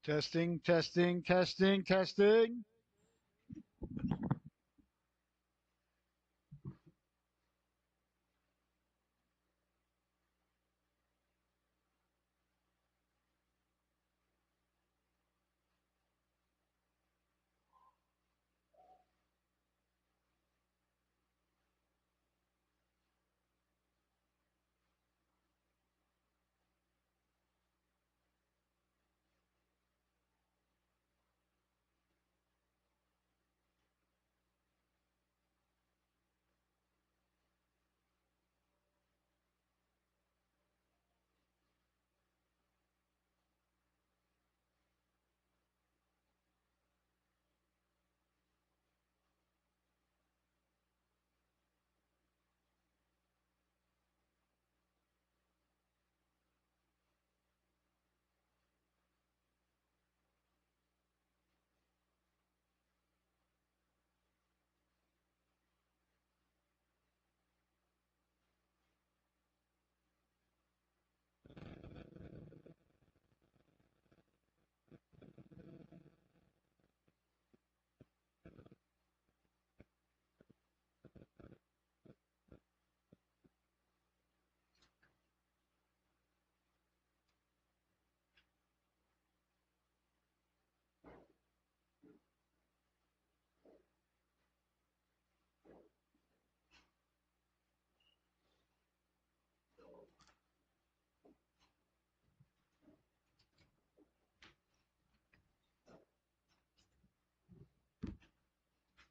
Testing, testing, testing, testing.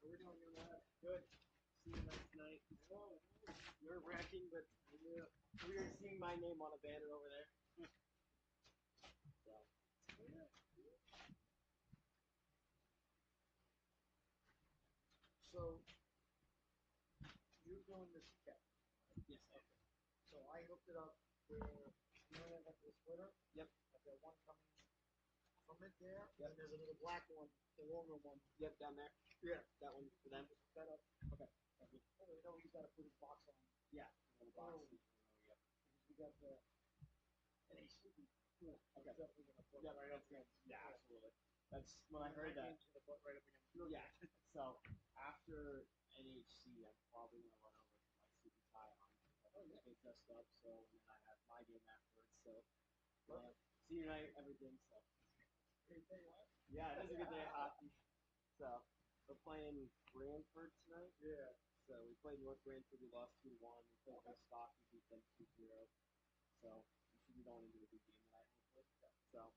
How we doing, Good. See you next night. Nerve-wracking, but we are seeing my name on a banner over there. So, you're doing this cat. Yes, I am. So I hooked it up where you know I got the splitter. Yep. I've got one coming from it there. Yep. And there's a little black one, the longer one. Yep, down there. Yeah. That one for them. Set up. Okay. Oh, we know he's got to put his box on. Yeah. The box. Oh. Yep. We got the NAC. Cool. Okay. Definitely gonna put Yeah, right up against. Yeah, absolutely. That's when I heard that. Gonna put right up against. Yeah. So after NHC, I'm probably gonna run over to my suit and tie on. Get dressed up. So and then I have my game afterwards. So senior night, everything. So. Great day, what? Yeah, it is a good day of hockey. So we're playing Brantford tonight. Yeah. So we played North Brantford. We lost 2-1. We played Woodstock. We beat them 2-0. So we should be going into a good game tonight, hopefully. So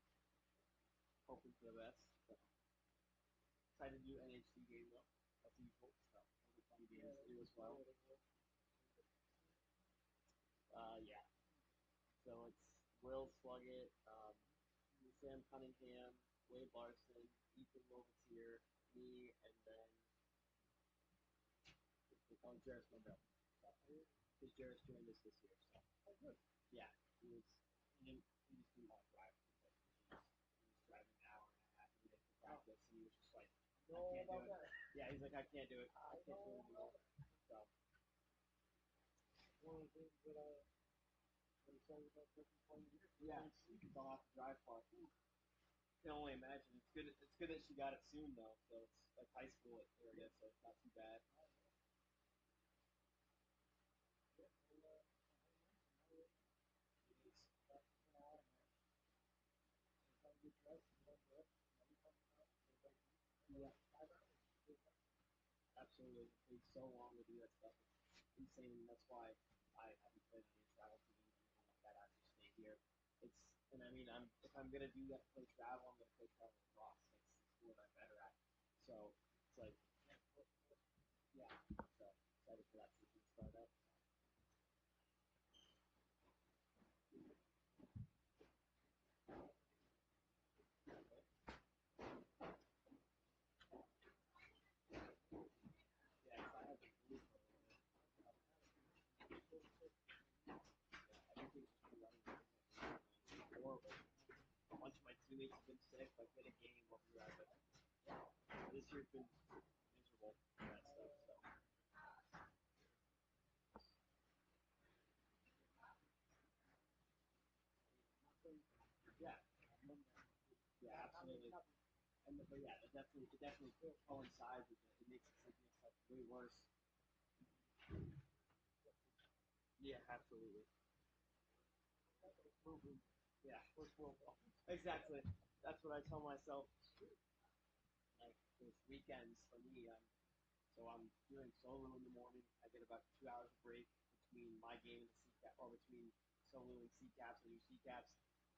hoping for the best. So excited to do NHC game though. That's usual. So those are fun games to do as well. Yeah. So it's Will Sluggett, Sam Cunningham, Wade Larson, Ethan Lovetier, me, and then Jarris Mobile. Because Jarris joined us this year. So. Oh, good. Yeah, he just didn't want to drive. He was driving an hour and a half every day for practice, and he was just like, I can't do it. Yeah, he's like, I can't do it. I can't do it anymore. So. One of the things that I'm excited about taking 20 years. Yeah, you don't have to drive far. I can only imagine. It's good that she got it soon though. So it's like high school area, so it's not too bad. Yeah. Absolutely. It takes so long to do that stuff. It's insane. That's why I haven't played any travel teams or anything like that. I just stay here. And I mean, if I'm gonna do that play travel, I'm gonna play travel with Ross. It's what I'm better at. So it's like, yeah. So excited for that season to start up. Yeah, I have a blue everything's just been running horrible. A bunch of my teammates have been sick. Like, we had a game where we were at, but this year's been miserable for that stuff. So. Yeah. Yeah, absolutely. But yeah, it definitely coincides with it. It makes it like way worse. Yeah, absolutely. Yeah, exactly. That's what I tell myself. Like those weekends for me, so I'm doing SoLu in the morning. I get about 2 hours of break between my game and the C cap, or between SoLu and C caps. I do C caps.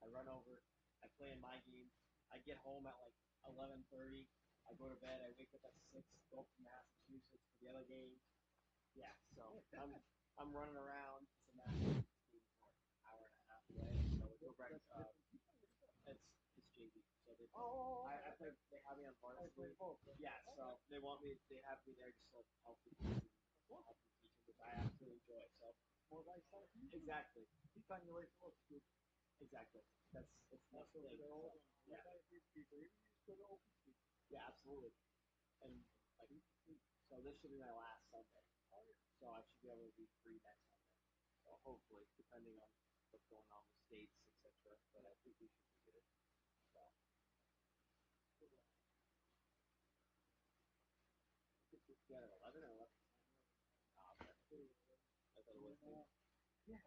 I run over. I play in my game. I get home at like 11:30. I go to bed. I wake up at 6. Go up to Massachusetts for the other game. Yeah, so I'm running around. It's a Massachusetts game for an hour and a half away. So we go back. It's JV. So I play. They have me on varsity. Yeah, so they want me. They have me there just to help the team, help the teaching, which I absolutely enjoy. So exactly, exactly. That's the thing. Yeah, yeah, absolutely. And like, so this should be my last Sunday. So I should be able to be free next Sunday. So hopefully, depending on what's going on with states, etc. But I think we should be good. So yeah, 11 or 11. Okay. I thought it was two. Yeah.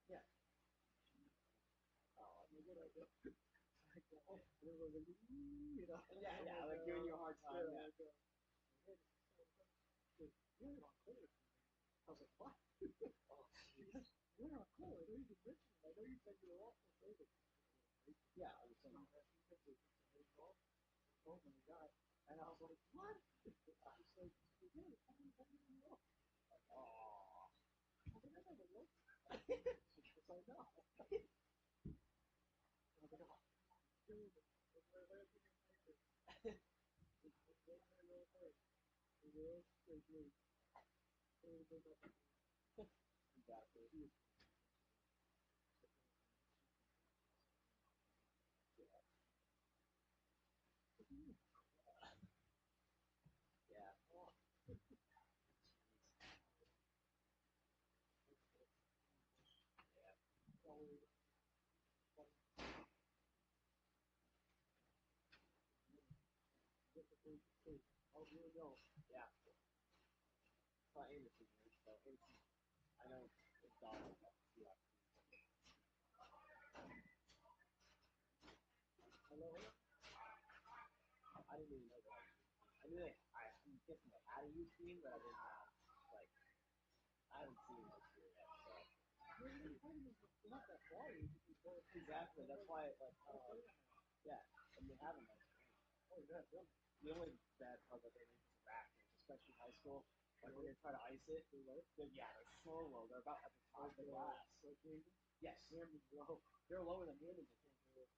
Yeah. Oh, yeah, yeah, like giving you a hard time. Yeah. Oh, jeez. Yeah, I was saying. Oh. Exactly. Yeah. Yeah. Yeah. Well, Anderson here, so Anderson, I know his daughter got to see that. I didn't even know that. I knew I'm guessing they had a youth team, but I didn't know. Like, I haven't seen it this year yet, so. Exactly. That's why, like, yeah, and they haven't. The only bad part that they make is the rafters, especially high school. Like when they try to ice it, they're so low. They're about at the top of the glass. Yes, they're lower than Hamden.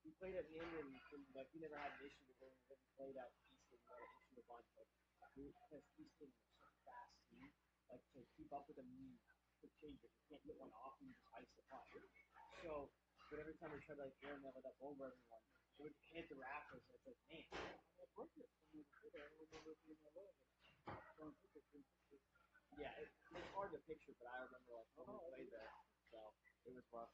We played at Hamden, and like we never had an issue with when we played at Easton. We had an issue a bunch, but because Easton was such a fast team, like to keep up with them, you need quick changes. You can't get one off and you just ice the puck. So, but every time they try to like air mail it up over everyone, they would hit the rafters, and it's like, man. Yeah, it's hard to picture, but I remember like when we played there, so it was rough.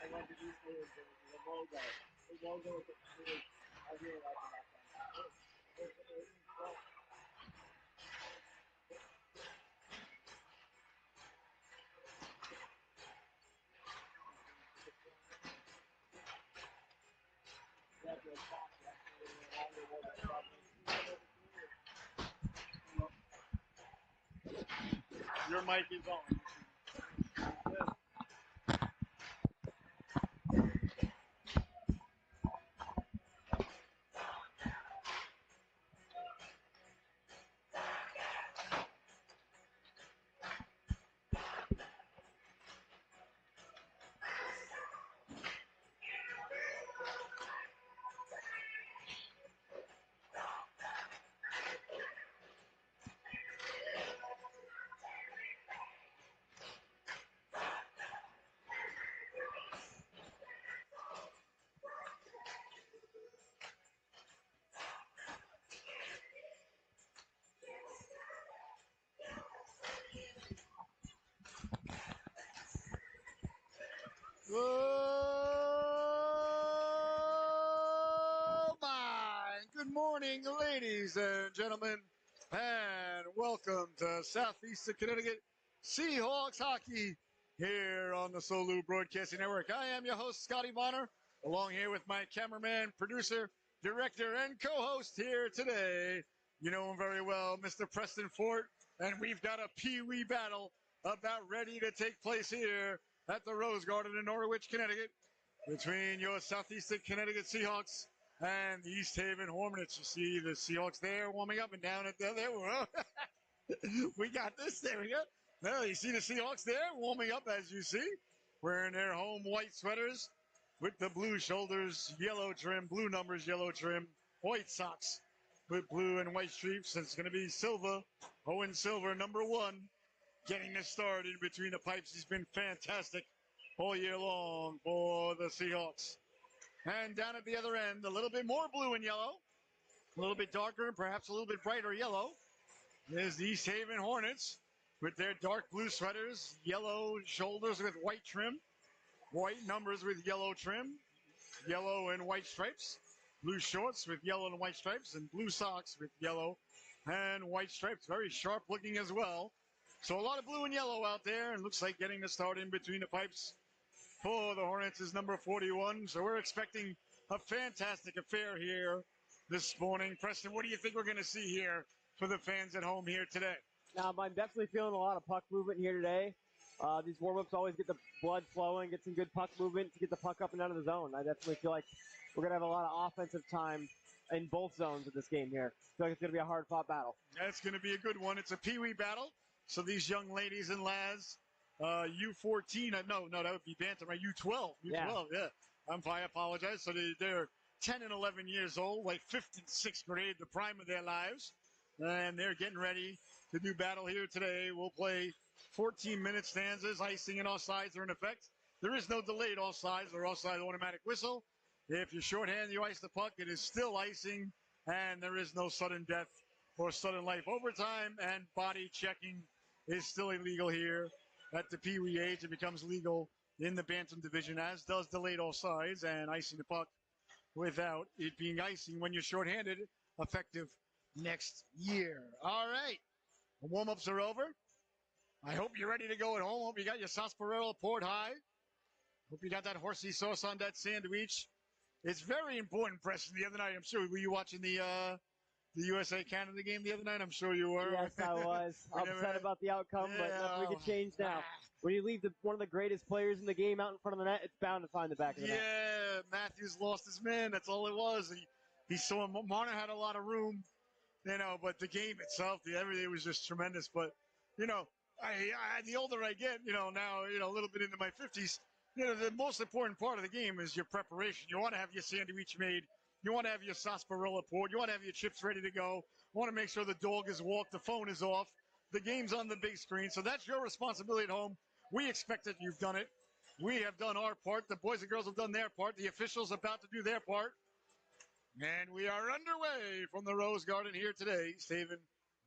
I went to East Wales, the logo. The logo is I really like about them. That's a top. That's the logo probably. Your mic is on. good morning, ladies and gentlemen, and welcome to Southeastern Connecticut Seahawks hockey here on the SoLu Broadcasting Network. I am your host, Scotty Bonner, along here with my cameraman, producer, director, and co-host here today. You know him very well, Mr. Preston Fort, and we've got a Pee-wee battle about ready to take place here at the Rose Garden in Norwich, Connecticut, between your Southeastern Connecticut Seahawks and the East Haven Hornets. You see the Seahawks there warming up, and down at the there. We got this. There we go. Well, you see the Seahawks there warming up, as you see, wearing their home white sweaters with the blue shoulders, yellow trim, blue numbers, yellow trim, white socks with blue and white streaks. And it's going to be Silva, Owen Silver, number 1, getting the start in between the pipes. He's been fantastic all year long for the Seahawks. And down at the other end, a little bit more blue and yellow, a little bit darker and perhaps a little bit brighter yellow, is the East Haven Hornets with their dark blue sweaters, yellow shoulders with white trim, white numbers with yellow trim, yellow and white stripes, blue shorts with yellow and white stripes, and blue socks with yellow and white stripes. Very sharp looking as well. So a lot of blue and yellow out there, and looks like getting the start in between the pipes for the Hornets is number 41. So we're expecting a fantastic affair here this morning. Preston, what do you think we're going to see here for the fans at home here today? I'm definitely feeling a lot of puck movement here today. These warm-ups always get the blood flowing, get some good puck movement to get the puck up and out of the zone. I definitely feel like we're going to have a lot of offensive time in both zones of this game here. I feel like it's going to be a hard-fought battle. That's going to be a good one. It's a Pee-wee battle. So these young ladies and lads, U14, no, that would be Bantam, right? U12, yeah. I apologize. So they're 10 and 11 years old, like 5th and 6th grade, the prime of their lives. And they're getting ready to do battle here today. We'll play 14-minute stanzas. Icing and offsides are in effect. There is no delayed offsides or offside automatic whistle. If you're shorthand, you ice the puck, it is still icing, and there is no sudden death or sudden life. Overtime and body checking is still illegal here at the Pee-wee age. It becomes legal in the Bantam division, as does delayed offsides and icing the puck without it being icing when you're shorthanded, effective next year. All right. The warm-ups are over. I hope you're ready to go at home. Hope you got your sarsaparilla poured high. Hope you got that horsey sauce on that sandwich. It's very important, Preston. The other night, I'm sure, were you watching the USA-Canada game the other night? I'm sure you were. Yes, I was. Upset about the outcome, but nothing we can change now. When you leave one of the greatest players in the game out in front of the net, it's bound to find the back of the net. Yeah, Matthews lost his man. That's all it was. He saw him. Marner had a lot of room, but the game itself, everything was just tremendous. But, the older I get, now, a little bit into my 50s, the most important part of the game is your preparation. You want to have your sandwich made. You want to have your sarsaparilla poured. You want to have your chips ready to go. You want to make sure the dog is walked, the phone is off, the game's on the big screen. So that's your responsibility at home. We expect that you've done it. We have done our part. The boys and girls have done their part. The officials are about to do their part. And we are underway from the Rose Garden here today, East Haven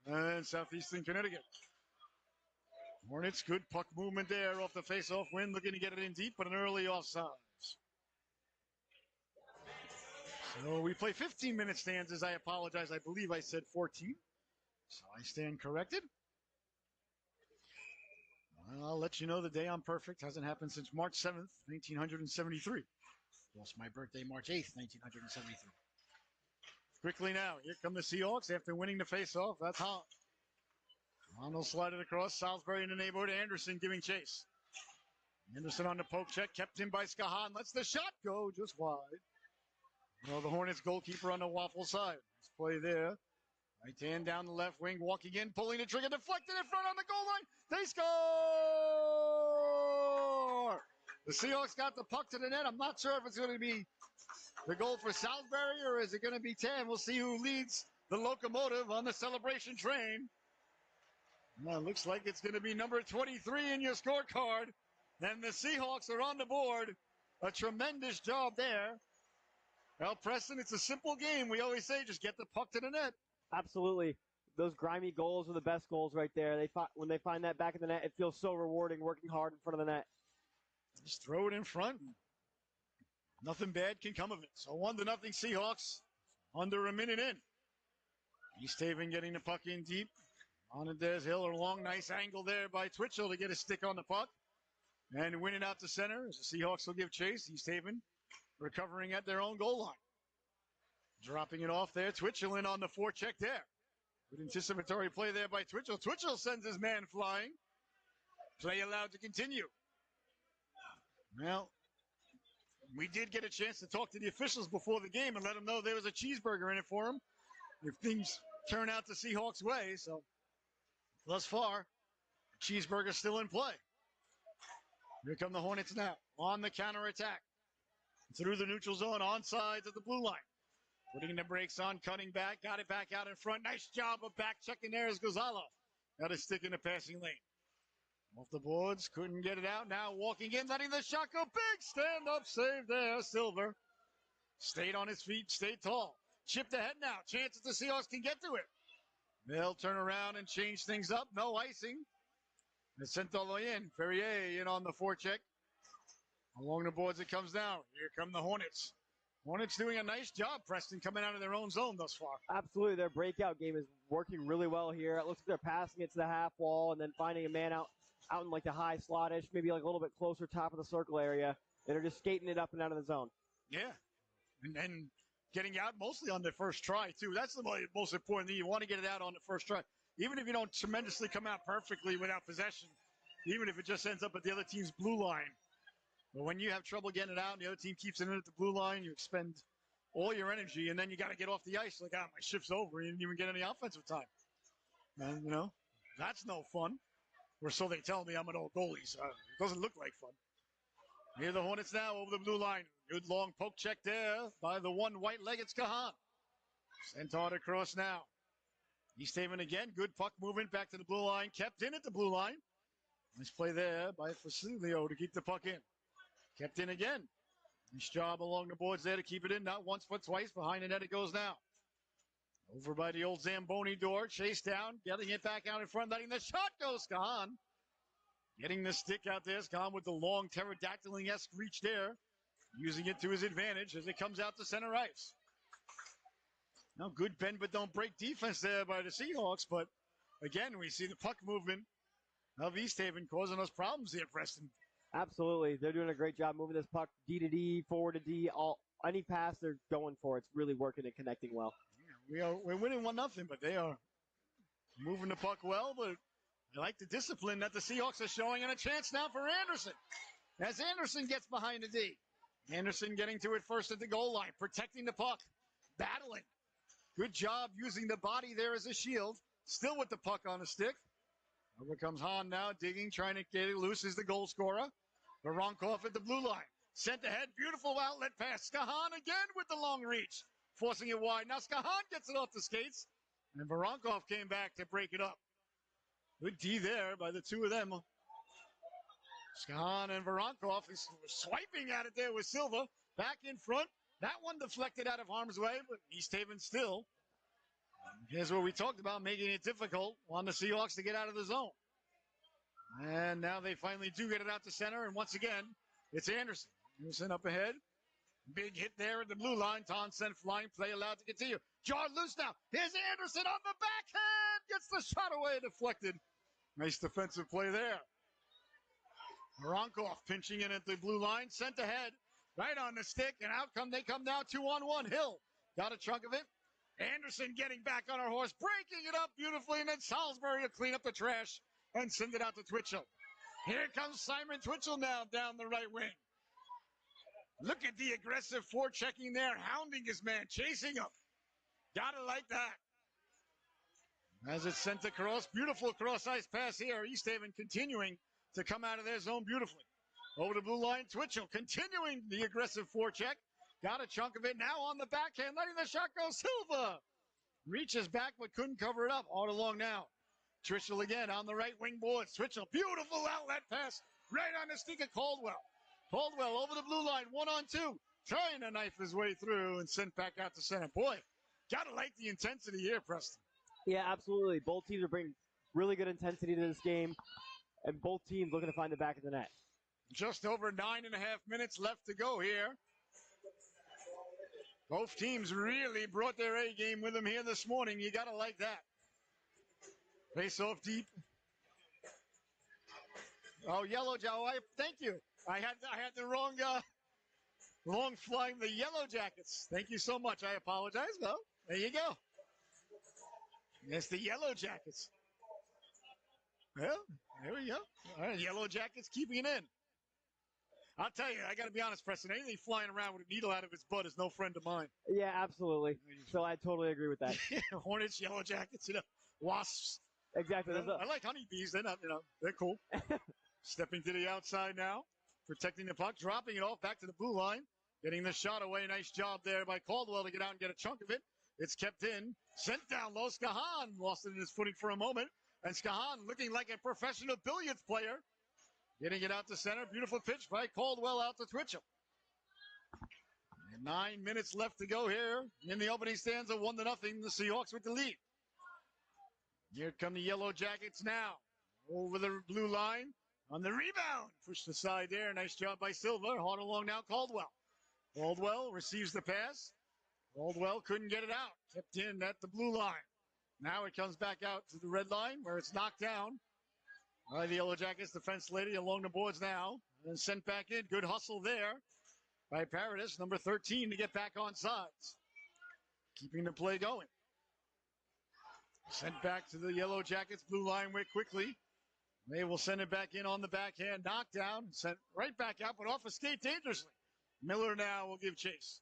and Southeastern Connecticut. Hornets, good puck movement there off the face-off win, looking to get it in deep, but an early offsides. So we play 15-minute stanzas. I apologize. I believe I said 14. So I stand corrected. I'll let you know the day I'm perfect. Hasn't happened since March 7th, 1973. Lost my birthday March 8th, 1973. Quickly now, here come the Seahawks after winning the face-off. That's hot. Ronald slided across. Salisbury in the neighborhood. Anderson giving chase. Anderson on the poke check. Kept in by Skahan. Lets the shot go just wide. Well, the Hornets goalkeeper on the waffle side. Let's play there. Right hand down the left wing. Walking in. Pulling the trigger. Deflected in front on the goal line. They score! The Seahawks got the puck to the net. I'm not sure if it's going to be the goal for Salisbury or is it going to be Tam. We'll see who leads the locomotive on the celebration train. Now, it looks like it's going to be number 23 in your scorecard. And the Seahawks are on the board. A tremendous job there. Well, Preston, it's a simple game. We always say just get the puck to the net. Absolutely. Those grimy goals are the best goals right there. When they find that back of the net, it feels so rewarding working hard in front of the net. Just throw it in front. Nothing bad can come of it. So 1-0 Seahawks. under a minute in. East Haven getting the puck in deep. On it, there's Hill. A long, nice angle there by Twitchell to get a stick on the puck. And win it out to center as the Seahawks will give chase. East Haven recovering at their own goal line. Dropping it off there. Twitchell in on the forecheck there. Good anticipatory play there by Twitchell. Twitchell sends his man flying. Play allowed to continue. Well, we did get a chance to talk to the officials before the game and let them know there was a cheeseburger in it for them if things turn out the Seahawks' way. So, thus far, cheeseburger's still in play. Here come the Hornets now on the counterattack. Through the neutral zone, on sides of the blue line. Putting the brakes on, cutting back, got it back out in front. Nice job of back checking there as Gonzalo. Got a stick in the passing lane. Off the boards, couldn't get it out. Now walking in, letting the shot go. Big stand-up save there, Silver. Stayed on his feet, stayed tall. Chipped ahead now. Chances the Seahawks can get to it. They'll turn around and change things up. No icing. It's sent all the way in. Ferrier in on the forecheck. Along the boards it comes down. Here come the Hornets. Hornets doing a nice job, Preston, coming out of their own zone thus far. Absolutely. Their breakout game is working really well here. It looks like they're passing it to the half wall and then finding a man out in like the high slot-ish, maybe like a little bit closer top of the circle area. And they're just skating it up and out of the zone. Yeah. And getting out mostly on the first try, too. That's the most important thing. You want to get it out on the first try. Even if you don't tremendously come out perfectly without possession, even if it just ends up at the other team's blue line. But when you have trouble getting it out and the other team keeps it in at the blue line, you expend all your energy, and then you got to get off the ice. Like, my shift's over. You didn't even get any offensive time. And, that's no fun. Or so they tell me. I'm an old goalie, so it doesn't look like fun. Here the Hornets now over the blue line. Good long poke check there by the one white-legged Skahan. Sent on across now. East Haven again. Good puck movement back to the blue line. Kept in at the blue line. Nice play there by Facilio to keep the puck in. Kept in again. Nice job along the boards there to keep it in. Not once, but twice. Behind the net it goes now. Over by the old Zamboni door. Chase down. Getting it back out in front. Letting the shot go. Skahan. Getting the stick out there. Skahan with the long pterodactyl-esque reach there. Using it to his advantage as it comes out to center ice. Now, good bend but don't break defense there by the Seahawks. But, again, we see the puck movement of East Haven causing us problems here, Preston. Absolutely. They're doing a great job moving this puck D to D, forward to D. Any pass they're going for, it's really working and connecting well. We're winning 1-0, but they are moving the puck well. But I like the discipline that the Seahawks are showing, and a chance now for Anderson. As Anderson gets behind the D. Anderson getting to it first at the goal line, protecting the puck, battling. Good job using the body there as a shield. Still with the puck on the stick. Over comes Hahn now, digging, trying to get it loose as the goal scorer. Voronkov at the blue line. Sent ahead, beautiful outlet pass. Skahan again with the long reach, forcing it wide. Now Skahan gets it off the skates, and Voronkov came back to break it up. Good D there by the two of them. Skahan and Voronkov is swiping at it there with Silva. Back in front. That one deflected out of harm's way, but East Haven still. Here's what we talked about, making it difficult on the Seahawks to get out of the zone. And now they finally do get it out to center, and once again, it's Anderson. Anderson up ahead. Big hit there at the blue line. Ton sent flying, play allowed to continue. Jarred loose now. Here's Anderson on the backhand. Gets the shot away, deflected. Nice defensive play there. Voronkov pinching in at the blue line. Sent ahead. Right on the stick, and out they come now 2-on-1. Hill got a chunk of it. Anderson getting back on our horse, breaking it up beautifully, and then Salisbury to clean up the trash and send it out to Twitchell. Here comes Simon Twitchell now down the right wing. Look at the aggressive forechecking there, hounding his man, chasing him. Gotta like that. As it's sent across, beautiful cross-ice pass here. East Haven continuing to come out of their zone beautifully. Over the blue line, Twitchell continuing the aggressive forecheck. Got a chunk of it now on the backhand, letting the shot go. Silva reaches back but couldn't cover it up. All along now. Twitchell again on the right wing boards. Twitchell, beautiful outlet pass right on the stick of Caldwell. Caldwell over the blue line, 1-on-2. Trying to knife his way through and sent back out to center. Boy, gotta like the intensity here, Preston. Yeah, absolutely. Both teams are bringing really good intensity to this game, and both teams looking to find the back of the net. Just over 9.5 minutes left to go here. Both teams really brought their A game with them here this morning. You got to like that. Face off deep. Oh, Yellow Joe, thank you. I had the wrong long flying the Yellow Jackets. Thank you so much. I apologize. Well, there you go. It's the Yellow Jackets. Well, there we go. All right, Yellow Jackets keeping it in. I'll tell you, I got to be honest, Preston. Anything flying around with a needle out of its butt is no friend of mine. Yeah, absolutely. So I totally agree with that. Hornets, Yellow Jackets, wasps. Exactly. I like honeybees. They're not, they're cool. Stepping to the outside now, protecting the puck, dropping it off back to the blue line, getting the shot away. Nice job there by Caldwell to get out and get a chunk of it. It's kept in, sent down low. Skahan lost it in his footing for a moment, and Skahan looking like a professional billiards player. Getting it out to center. Beautiful pitch by Caldwell out to Twitchell. And 9 minutes left to go here in the opening stanza. 1-0. The Seahawks with the lead. Here come the Yellow Jackets now. Over the blue line on the rebound. Pushed aside there. Nice job by Silva. Hard along now. Caldwell. Caldwell receives the pass. Caldwell couldn't get it out. Kept in at the blue line. Now it comes back out to the red line where it's knocked down. All right, the Yellow Jackets defense lady along the boards now. And sent back in. Good hustle there by Paradis, number 13, to get back on sides. Keeping the play going. Sent back to the Yellow Jackets blue line quickly. They will send it back in on the backhand. Knockdown. Sent right back out, but off a skate dangerously. Miller now will give chase.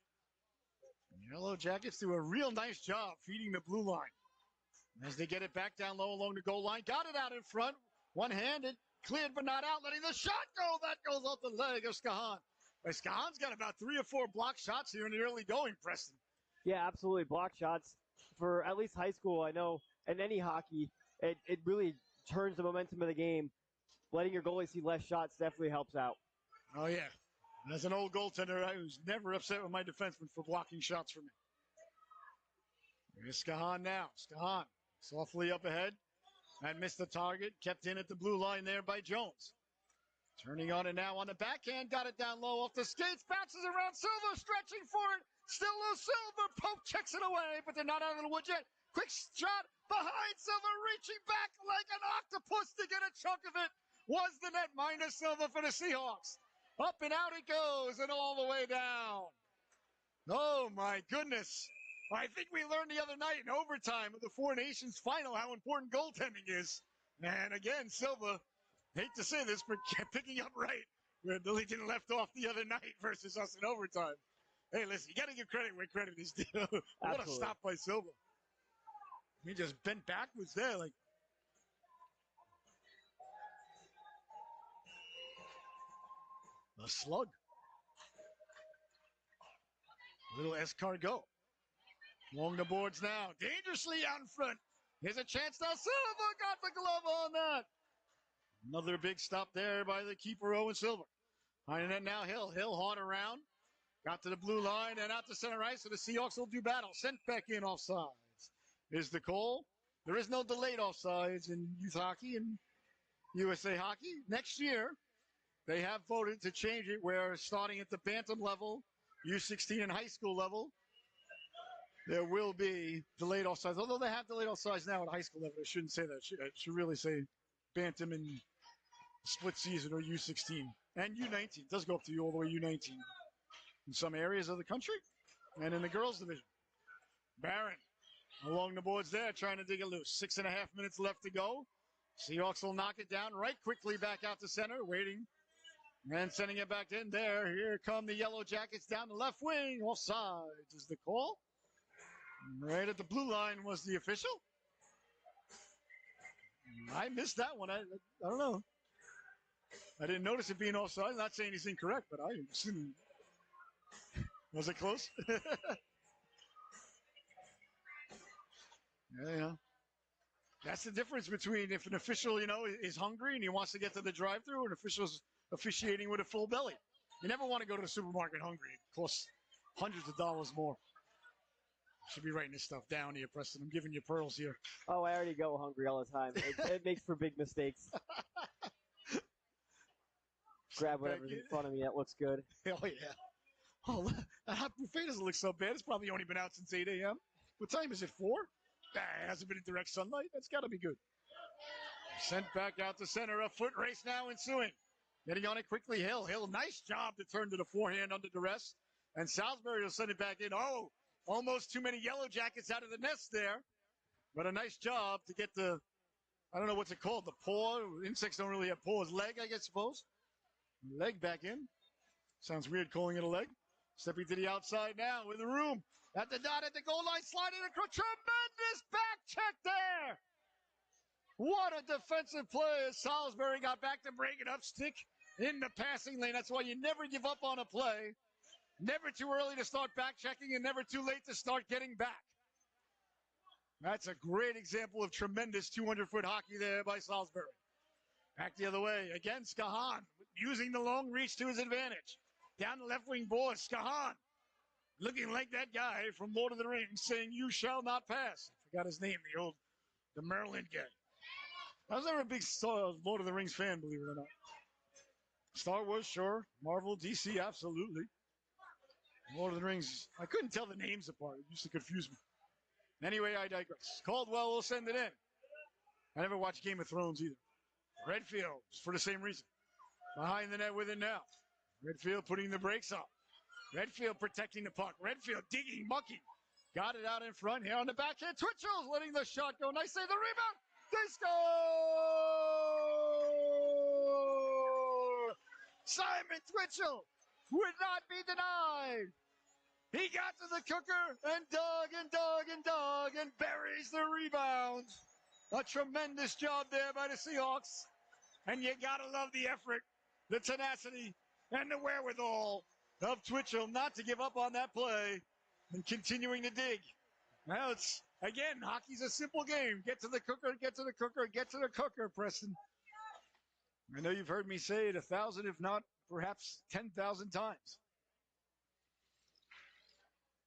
Yellow Jackets do a real nice job feeding the blue line. As they get it back down low along the goal line. Got it out in front. One-handed, cleared but not out, letting the shot go. That goes off the leg of Skahan. Skahan's got about 3 or 4 block shots here in the early going, Preston. Yeah, absolutely. Block shots for at least high school, I know, and any hockey, it really turns the momentum of the game. Letting your goalie see less shots definitely helps out. Oh, yeah. As an old goaltender, I was never upset with my defenseman for blocking shots for me. Here's Skahan now. Skahan softly up ahead. And missed the target. Kept in at the blue line there by Jones. Turning on it now on the backhand. Got it down low off the skates. Bounces around. Silva stretching for it. Still loose. Silva. Pope checks it away, but they're not out of the woods yet. Quick shot behind Silva. Reaching back like an octopus to get a chunk of it. Was the net minus Silva for the Seahawks. Up and out it goes and all the way down. Oh, my goodness. I think we learned the other night in overtime of the Four Nations final how important goaltending is. And again, Silva, hate to say this, but picking up right where Billy didn't left off the other night versus us in overtime. Hey, listen, you got to give credit where credit is due. What a stop by Silva. He just bent backwards there like. A slug. Little escargot. Along the boards now. Dangerously out in front. Here's a chance now. Silva got the glove on that. Another big stop there by the keeper, Owen Silva. Finding it now, Hill. Hill hard around. Got to the blue line and out to center ice, so the Seahawks will do battle. Sent back in offsides. Is the call. There is no delayed offsides in youth hockey and USA hockey. Next year, they have voted to change it where starting at the bantam level, U16 and high school level, there will be delayed offsides. Although they have delayed offsides now at high school level. I shouldn't say that. I should really say bantam and split season or U16 and U19. It does go up to all the way U19 in some areas of the country and in the girls division. Barron along the boards there trying to dig it loose. 6.5 minutes left to go. Seahawks will knock it down right quickly back out to center, waiting and sending it back in there. Here come the Yellow Jackets down the left wing. Offsides is the call. Right at the blue line was the official. I missed that one. I don't know. I didn't notice it being offside. I'm not saying he's incorrect, but I assume. Was it close? Yeah. That's the difference between if an official, is hungry and he wants to get to the drive-thru, and an official's officiating with a full belly. You never want to go to the supermarket hungry. It costs hundreds of dollars more. Should be writing this stuff down here, Preston. I'm giving you pearls here. Oh, I already go hungry all the time. It makes for big mistakes. Grab whatever's in front of me that looks good. Oh, yeah. Oh, That hot buffet doesn't look so bad. It's probably only been out since 8 a.m. What time is it, 4? It hasn't been in direct sunlight. That's got to be good. Sent back out to center. A foot race now ensuing. Getting on it quickly, Hill. Hill, nice job to turn to the forehand under duress. And Salisbury will send it back in. Oh, almost too many Yellow Jackets out of the nest there. But a nice job to get the, I don't know what's it called, the paw. Insects don't really have paws. Leg, I guess, suppose. Leg back in. Sounds weird calling it a leg. Stepping to the outside now with the room. At the dot at the goal line, sliding across. Tremendous back check there. What a defensive play as Salisbury got back to break it up. Stick in the passing lane. That's why you never give up on a play. Never too early to start back checking and never too late to start getting back. That's a great example of tremendous 200-foot hockey there by Salisbury. Back the other way. Again, Skahan using the long reach to his advantage. Down the left wing boards, Skahan looking like that guy from Lord of the Rings saying, "You shall not pass." I forgot his name, the Maryland guy. I was never a big Lord of the Rings fan, believe it or not. Star Wars, sure. Marvel, DC, absolutely. Lord of the Rings, I couldn't tell the names apart. It used to confuse me. Anyway, I digress. Caldwell will send it in. I never watched Game of Thrones either. Redfield, for the same reason. Behind the net with it now. Redfield putting the brakes on. Redfield protecting the puck. Redfield digging, mucking. Got it out in front here on the backhand. Twitchell's letting the shot go. Nice save. The rebound. They score! Simon Twitchell would not be denied. He got to the cooker and dug and dug and dug and buries the rebound. A tremendous job there by the Seahawks. And you got to love the effort, the tenacity, and the wherewithal of Twitchell not to give up on that play and continuing to dig. Now it's, again, hockey's a simple game. Get to the cooker, get to the cooker, get to the cooker, Preston. I know you've heard me say it 1,000, if not perhaps 10,000 times.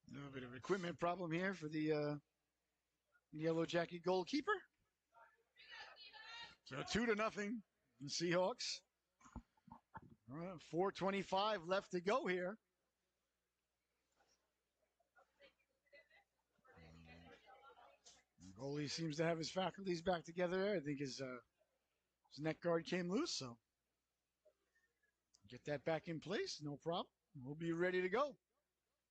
A little bit of equipment problem here for the Yellow Jacket goalkeeper. So 2-0, the Seahawks. 4:25 left to go here. The goalie seems to have his faculties back together. I think his neck guard came loose, so get that back in place, no problem. We'll be ready to go.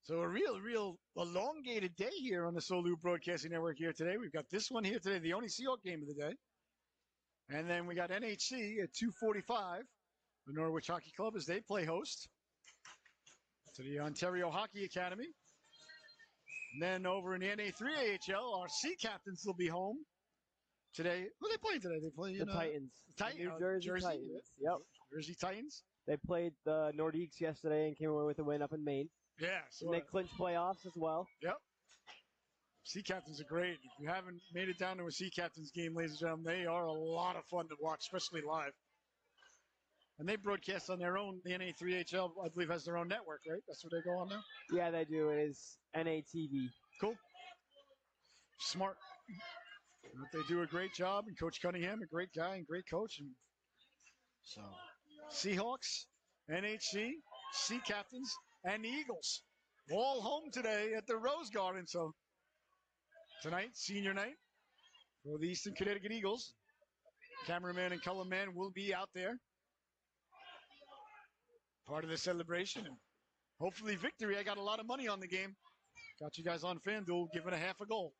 So a real elongated day here on the SoLu Broadcasting Network here today. We've got this one here today, the only Seahawk game of the day. And then we got NHC at 2:45. The Norwich Hockey Club as they play host to the Ontario Hockey Academy. And then over in the NA3 AHL, our Sea Captains will be home today. Who are they playing today? They play The Titans. Titans. New Jersey Titans. Yep. Jersey Titans. They played the Nordiques yesterday and came away with a win up in Maine. Yeah. So And they clinched playoffs as well. Yep. Sea Captains are great. If you haven't made it down to a Sea Captains game, ladies and gentlemen, they are a lot of fun to watch, especially live. And they broadcast on their own. The NA3HL, I believe, has their own network, right? That's what they go on now? Yeah, they do. It is NATV. Cool. Smart. But they do a great job. And Coach Cunningham, a great guy and great coach. And so, Seahawks, NHC, Sea Captains, and the Eagles all home today at the Rose Garden. So, tonight, senior night for the Eastern Connecticut Eagles. Cameraman and color man will be out there. Part of the celebration and hopefully victory. I got a lot of money on the game. Got you guys on FanDuel giving a half a goal.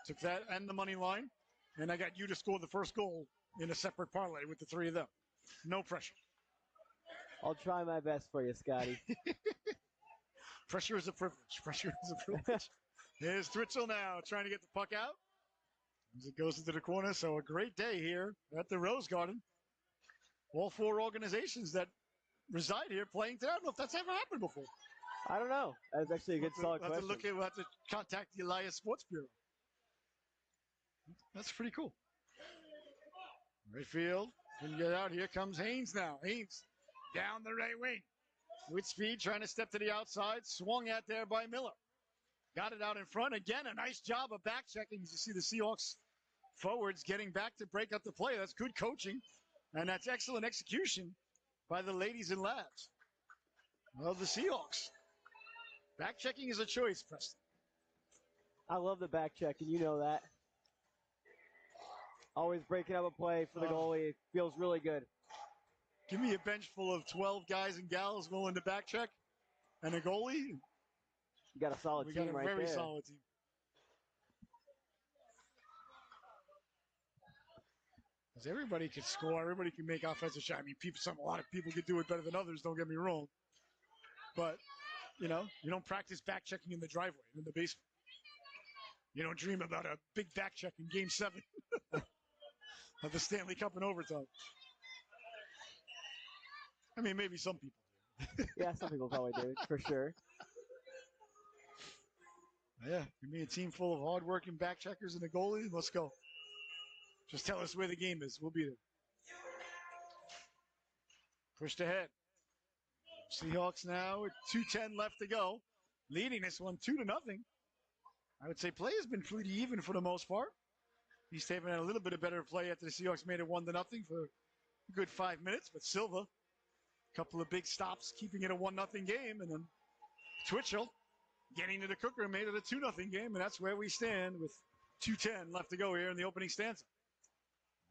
Took that and the money line. And I got you to score the first goal in a separate parlay with the three of them. No pressure. I'll try my best for you, Scotty. Pressure is a privilege. Pressure is a privilege. Here's Twitchell now trying to get the puck out. As it goes into the corner. So a great day here at the Rose Garden. All four organizations that reside here playing today. I don't know if that's ever happened before. I don't know. That's actually a good solid We'll question. we'll have to contact the Elias Sports Bureau. That's pretty cool. Right field. Can get out. Here comes Haynes now. Haynes down the right wing. With speed, trying to step to the outside. Swung at there by Miller. Got it out in front. Again, a nice job of back checking. You see the Seahawks forwards getting back to break up the play. That's good coaching. And that's excellent execution by the ladies and lads of the Seahawks. Back checking is a choice, Preston. I love the back check, and you know that. Always breaking up a play for the goalie. It feels really good. Give me a bench full of 12 guys and gals willing to back check and a goalie. You got a solid team right there. We got a very solid team. Because everybody can score. Everybody can make offensive shots. I mean, a lot of people can do it better than others, don't get me wrong. But, you don't practice back checking in the driveway, in the basement. You don't dream about a big back check in Game 7 of the Stanley Cup in overtime. I mean, maybe some people do. Yeah, some people probably do, for sure. Yeah, give me a team full of hard-working back checkers and a goalie. Let's go. Just tell us where the game is. We'll be there. Pushed ahead. Seahawks now with 2:10 left to go. Leading this one 2-0. I would say play has been pretty even for the most part. East Haven had a little bit of better play after the Seahawks made it 1-0 for a good 5 minutes. But Silva, a couple of big stops, keeping it a 1-0 game. And then Twitchell getting to the cooker made it a 2-0 game. And that's where we stand with 2:10 left to go here in the opening stanza.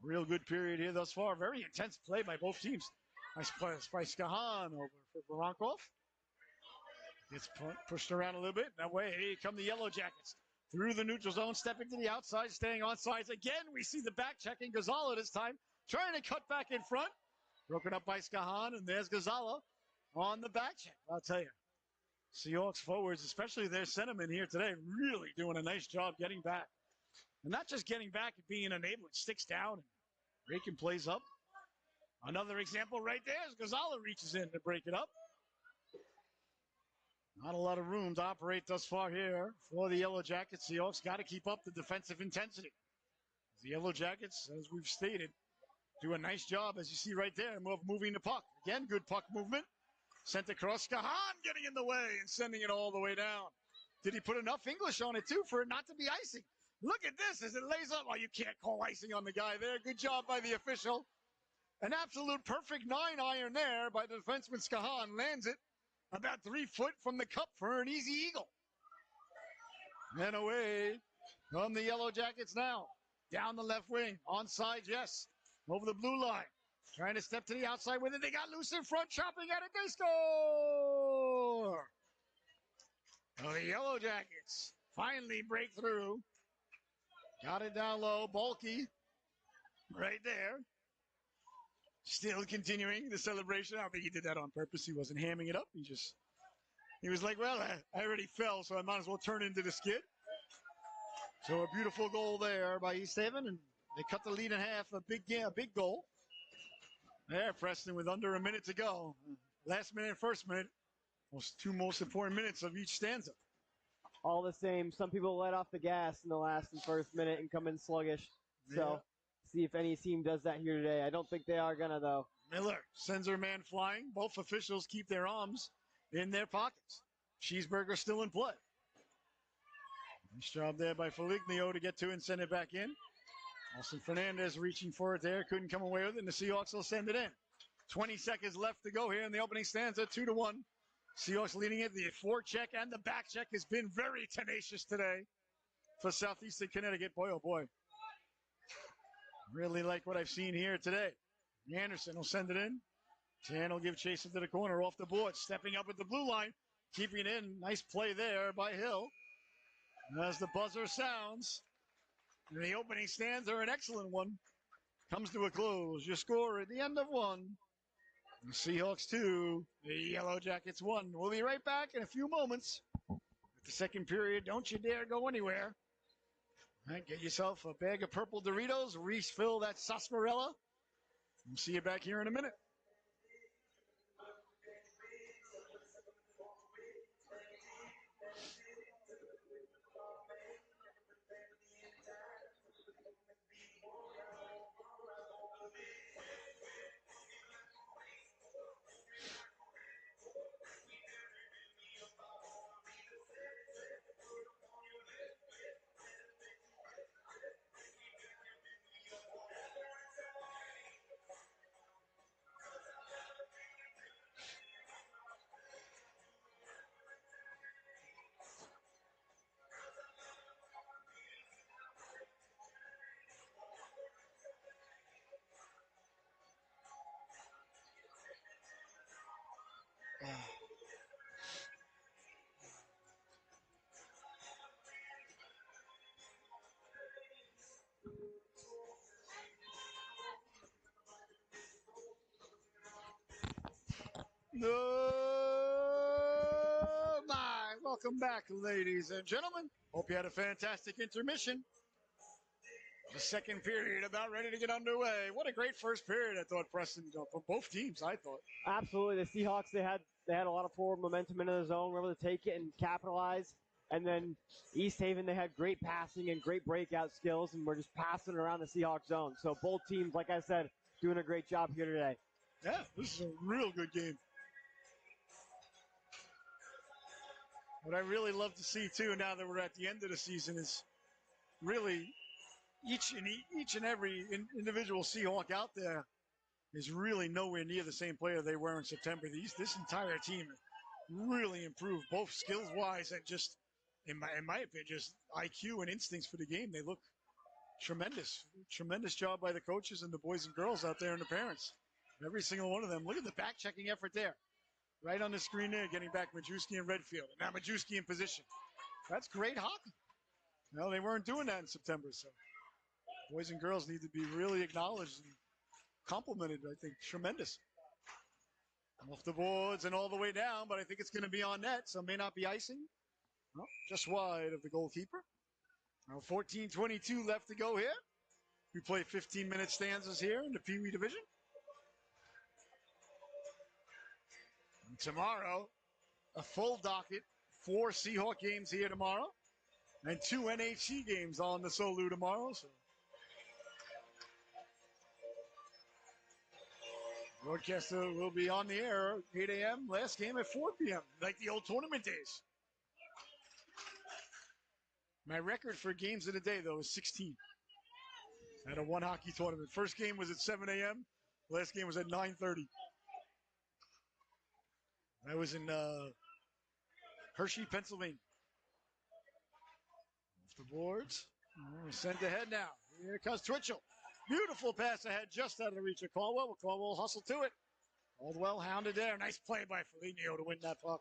Real good period here thus far. Very intense play by both teams. Nice play by Skahan over for Voronkov. Gets pushed around a little bit. That way, here come the Yellow Jackets. Through the neutral zone, stepping to the outside, staying on sides. Again, we see the back checking Gonzalo this time, trying to cut back in front. Broken up by Skahan, and there's Gonzalo on the back check. I'll tell you, Seahawks forwards, especially their centerman here today, really doing a nice job getting back. And not just getting back and being enabling, sticks down and breaking plays up. Another example right there is Gonzalo reaches in to break it up. Not a lot of room to operate thus far here for the Yellow Jackets. Seahawks got to keep up the defensive intensity. The Yellow Jackets, as we've stated, do a nice job, as you see right there, of moving the puck. Again, good puck movement. Sent across. Skahan getting in the way and sending it all the way down. Did he put enough English on it, too, for it not to be icing? Look at this as it lays up. Oh, you can't call icing on the guy there. Good job by the official. An absolute perfect 9-iron there by the defenseman Skahan. Lands it about 3 foot from the cup for an easy eagle. And away from the Yellow Jackets now. Down the left wing. Onside, yes. Over the blue line. Trying to step to the outside with it. They got loose in front. Chopping at it. They score! Well, the Yellow Jackets finally break through. Got it down low. Bulky. Right there. Still continuing the celebration. I don't think he did that on purpose. He wasn't hamming it up. He was like, well, I already fell, so I might as well turn into the skid. So a beautiful goal there by East Haven, and they cut the lead in half. A big goal. There, Preston, with under a minute to go. Last minute and first minute. Two most important minutes of each stanza. All the same, some people let off the gas in the last and first minute and come in sluggish. So, see if any team does that here today. I don't think they are going to, though. Miller sends her man flying. Both officials keep their arms in their pockets. Cheeseburger still in play. Nice job there by Felignio to get to and send it back in. Austin Fernandez reaching for it there. Couldn't come away with it, and the Seahawks will send it in. 20 seconds left to go here in the opening stanza. 2-1. Seahawks leading it. The forecheck and the back check has been very tenacious today for Southeastern Connecticut. Boy, oh boy. Really like what I've seen here today. Anderson will send it in. Tan will give chase into the corner off the board. Stepping up at the blue line. Keeping it in. Nice play there by Hill. As the buzzer sounds, the opening stanza, an excellent one, comes to a close. Your score at the end of one. The Seahawks 2, the Yellow Jackets 1. We'll be right back in a few moments with the second period. Don't you dare go anywhere. All right, get yourself a bag of purple Doritos, refill that sarsaparilla. We'll see you back here in a minute. Oh, my. Welcome back, ladies and gentlemen. Hope you had a fantastic intermission. The second period about ready to get underway. What a great first period, I thought, Preston, for both teams, I thought. Absolutely. The Seahawks, they had a lot of forward momentum into the zone, were able to take it and capitalize. And then East Haven, they had great passing and great breakout skills, and we're just passing around the Seahawks zone. So both teams, like I said, doing a great job here today. Yeah, this is a real good game. What I really love to see, too, now that we're at the end of the season is really each and every individual Seahawk out there is really nowhere near the same player they were in September. This entire team really improved, both skills-wise and just, in my opinion, just IQ and instincts for the game. They look tremendous. Tremendous job by the coaches and the boys and girls out there and the parents. Every single one of them. Look at the back-checking effort there. Right on the screen there, getting back Majewski and Redfield. And now Majewski in position. That's great hockey. No, they weren't doing that in September, so boys and girls need to be really acknowledged and complimented, I think. Tremendous. Off the boards and all the way down, but I think it's going to be on net, so may not be icing. Well, just wide of the goalkeeper. Now 14:22 left to go here. We play 15-minute stanzas here in the Pee Wee division. And tomorrow, a full docket, 4 Seahawk games here tomorrow, and 2 NHC games on the SoLu tomorrow. So broadcaster will be on the air 8 a.m. Last game at 4 p.m. like the old tournament days. My record for games in a day, though, is 16. At a one hockey tournament. First game was at 7 a.m. Last game was at 9:30. I was in Hershey, Pennsylvania. Off the boards. Sent ahead now. Here comes Twitchell. Beautiful pass ahead, just out of the reach of Caldwell. Caldwell hustle to it. Caldwell hounded there. Nice play by Foligno to win that puck.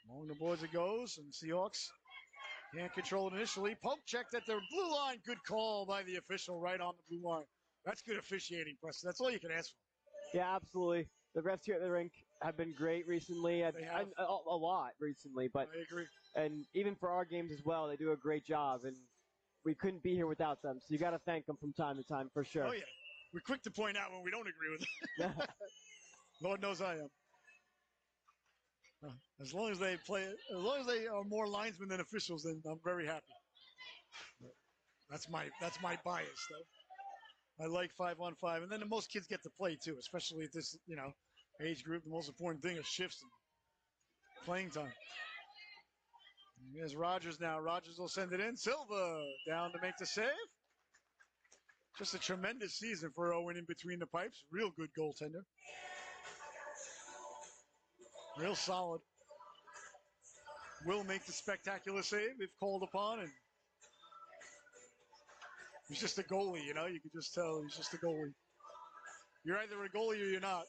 Along the boards it goes, and Seahawks can't control it initially. Poke checked at the blue line. Good call by the official right on the blue line. That's good officiating, Preston. That's all you can ask for. Yeah, absolutely. The refs here at the rink have been great recently. They have. A lot recently, but I agree. And even for our games as well, they do a great job, and we couldn't be here without them. So you got to thank them from time to time for sure. Oh yeah, we're quick to point out when we don't agree with them. Lord knows I am. As long as they are more linesmen than officials, then I'm very happy. That's my bias, though. I like 5-on-5, and then the most kids get to play too, especially at this age group. The most important thing is shifts and playing time. Here's Rogers now. Rogers will send it in. Silva down to make the save. Just a tremendous season for Owen in between the pipes. Real good goaltender. Real solid. Will make the spectacular save if called upon. And he's just a goalie, you can just tell he's just a goalie. You're either a goalie or you're not.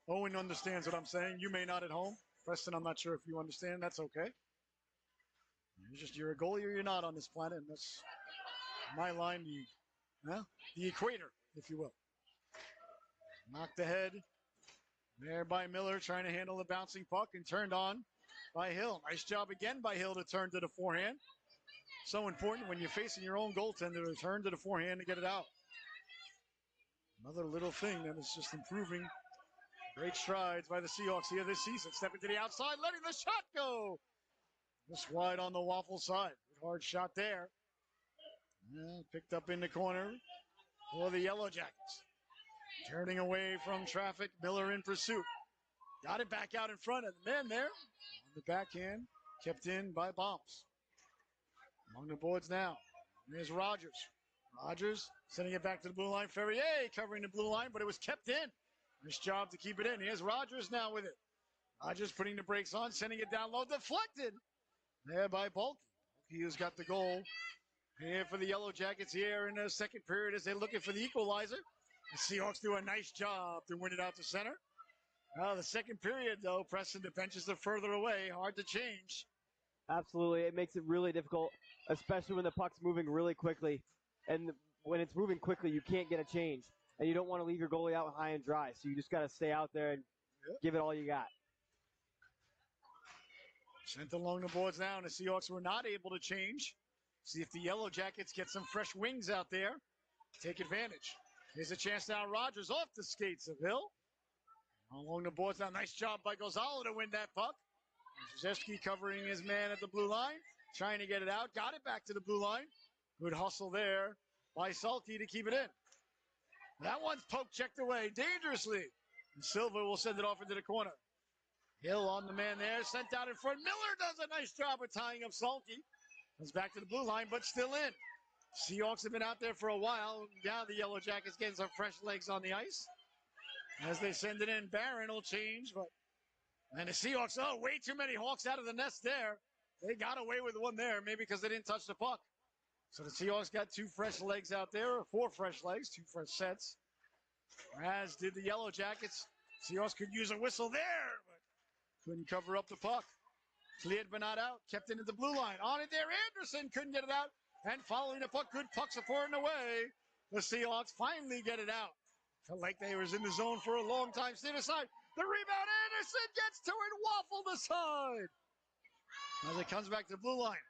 Owen understands what I'm saying. You may not at home. Preston, I'm not sure if you understand. That's okay. You're a goalie or you're not on this planet. And that's my line, the equator, if you will. Knocked ahead. There by Miller, trying to handle the bouncing puck and turned on by Hill. Nice job again by Hill to turn to the forehand. So important when you're facing your own goaltender to turn to the forehand to get it out. Another little thing that is just improving. Great strides by the Seahawks here this season. Stepping to the outside, letting the shot go. Just wide on the waffle side. Hard shot there. Picked up in the corner for the Yellow Jackets. Turning away from traffic, Miller in pursuit. Got it back out in front of the man there. On the backhand, kept in by Bombs. Among the boards now. There's Rogers. Rogers sending it back to the blue line. Ferrier covering the blue line, but it was kept in. Nice job to keep it in. Here's Rogers now with it. Rogers putting the brakes on, sending it down low. Deflected there by Bulky. Bulky has got the goal here for the Yellow Jackets here in the second period as they're looking for the equalizer. The Seahawks do a nice job to win it out to center. The second period, though, Preston, the benches are further away. Hard to change. Absolutely. It makes it really difficult, especially when the puck's moving really quickly. And when it's moving quickly, you can't get a change. And you don't want to leave your goalie out high and dry. So you just got to stay out there and give it all you got. Sent along the boards now, and the Seahawks were not able to change. See if the Yellow Jackets get some fresh wings out there. Take advantage. Here's a chance now. Rogers off the skates of Hill. Along the boards now. Nice job by Gonzalo to win that puck. Krzyzewski covering his man at the blue line. Trying to get it out. Got it back to the blue line. Good hustle there by Salke to keep it in. That one's poke checked away dangerously. And Silva will send it off into the corner. Hill on the man there. Sent out in front. Miller does a nice job of tying up Salke. Comes back to the blue line, but still in. Seahawks have been out there for a while. Now the Yellow Jackets getting some fresh legs on the ice. As they send it in, Barron will change, but and the Seahawks, way too many Hawks out of the nest there. They got away with one there, maybe because they didn't touch the puck. So the Seahawks got 2 fresh legs out there, or 4 fresh legs, 2 fresh sets. As did the Yellow Jackets. Seahawks could use a whistle there, but couldn't cover up the puck. Cleared but not out. Kept it at the blue line. On it there. Anderson couldn't get it out. And following the puck, good puck support in the way. The Seahawks finally get it out. Felt like they was in the zone for a long time. Stay aside. The rebound. Anderson gets to it. Waffled aside. As it comes back to the blue line.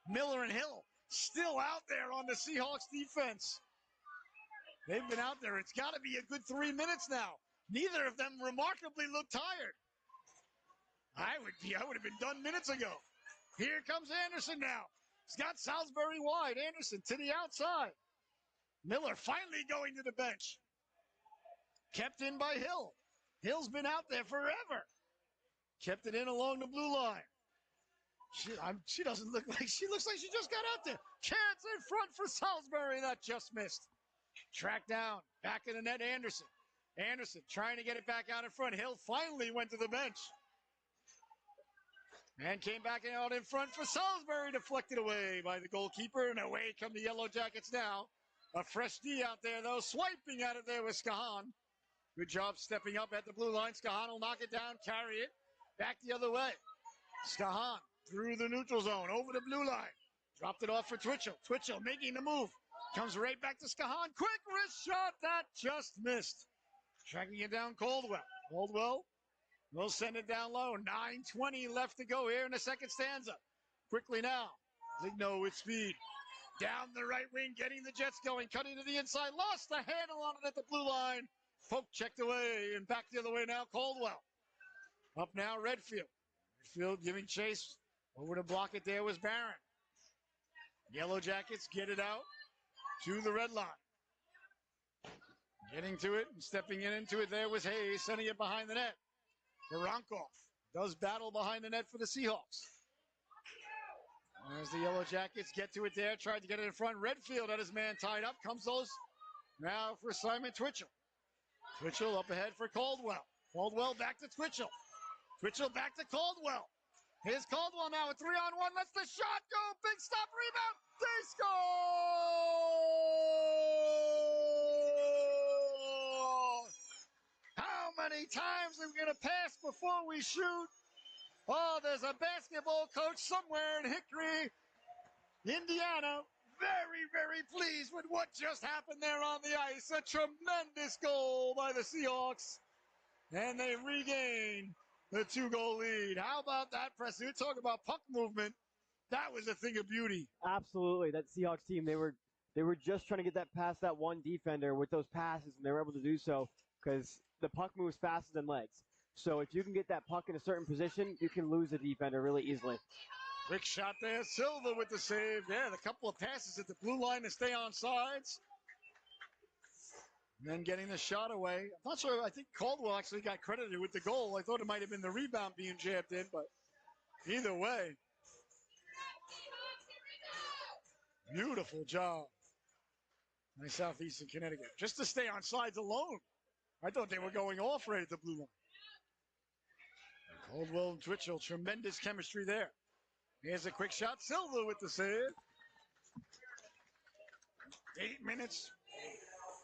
Miller and Hill still out there on the Seahawks defense. They've been out there. It's got to be a good 3 minutes now. Neither of them remarkably look tired. I would have been done minutes ago. Here comes Anderson now. He's got Salisbury wide. Anderson to the outside. Miller finally going to the bench. Kept in by Hill. Hill's been out there forever. Kept it in along the blue line. She doesn't look like, she looks like she just got out there. Chance in front for Salisbury. That just missed. Tracked down. Back in the net, Anderson. Anderson trying to get it back out in front. Hill finally went to the bench. And came back out in front for Salisbury, deflected away by the goalkeeper, and away come the Yellow Jackets now. A fresh D out there, though, swiping at it there with Skahan. Good job stepping up at the blue line. Skahan will knock it down, carry it, back the other way. Skahan through the neutral zone, over the blue line. Dropped it off for Twitchell. Twitchell making the move. Comes right back to Skahan. Quick wrist shot, that just missed. Tracking it down, Caldwell. Caldwell will send it down low. 9:20 left to go here in the second stanza. Quickly now. Ligno with speed. Down the right wing, getting the Jets going. Cutting to the inside. Lost the handle on it at the blue line. Poke checked away and back the other way now. Caldwell. Up now, Redfield. Redfield giving chase. Over to block it there was Barron. Yellow Jackets get it out to the red line. Getting to it and stepping into it there was Hayes. Sending it behind the net. Voronkov does battle behind the net for the Seahawks. As the Yellow Jackets get to it there, tried to get it in front. Redfield had his man tied up. Comes those now for Simon Twitchell. Twitchell up ahead for Caldwell. Caldwell back to Twitchell. Twitchell back to Caldwell. Here's Caldwell now with 3-on-1. Lets the shot go. Big stop, rebound. They score! How many times are we going to pass before we shoot? Oh, there's a basketball coach somewhere in Hickory, Indiana. Very, very pleased with what just happened there on the ice. A tremendous goal by the Seahawks. And they regain the 2-goal lead. How about that, Preston? You're talking about puck movement. That was a thing of beauty. Absolutely. That Seahawks team, they were just trying to get that past that one defender with those passes, and they were able to do so because the puck moves faster than legs. So if you can get that puck in a certain position, you can lose a defender really easily. Quick shot there. Silva with the save. Yeah, the couple of passes at the blue line to stay on sides. And then getting the shot away. I'm not sure. I think Caldwell actually got credited with the goal. I thought it might have been the rebound being jabbed in, but either way. Beautiful job by Southeastern Connecticut. Just to stay on sides alone. I thought they were going off right at the blue line. Caldwell and Twitchell, tremendous chemistry there. Here's a quick shot. Silva with the save. 8 minutes,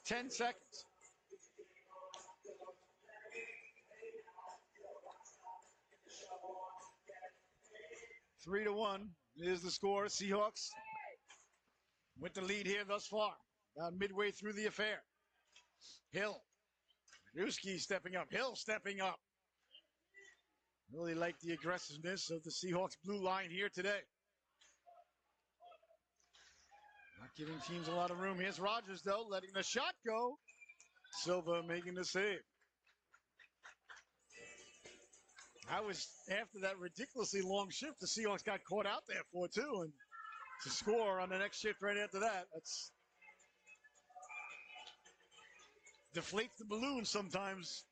10 seconds. Three to 1 is the score. Seahawks with the lead here thus far. About midway through the affair. Hill. Newski stepping up. Hill stepping up. Really like the aggressiveness of the Seahawks blue line here today. Not giving teams a lot of room. Here's Rodgers, though, letting the shot go. Silva making the save. That was after that ridiculously long shift. The Seahawks got caught out there for too, and to score on the next shift right after that's deflates the balloon sometimes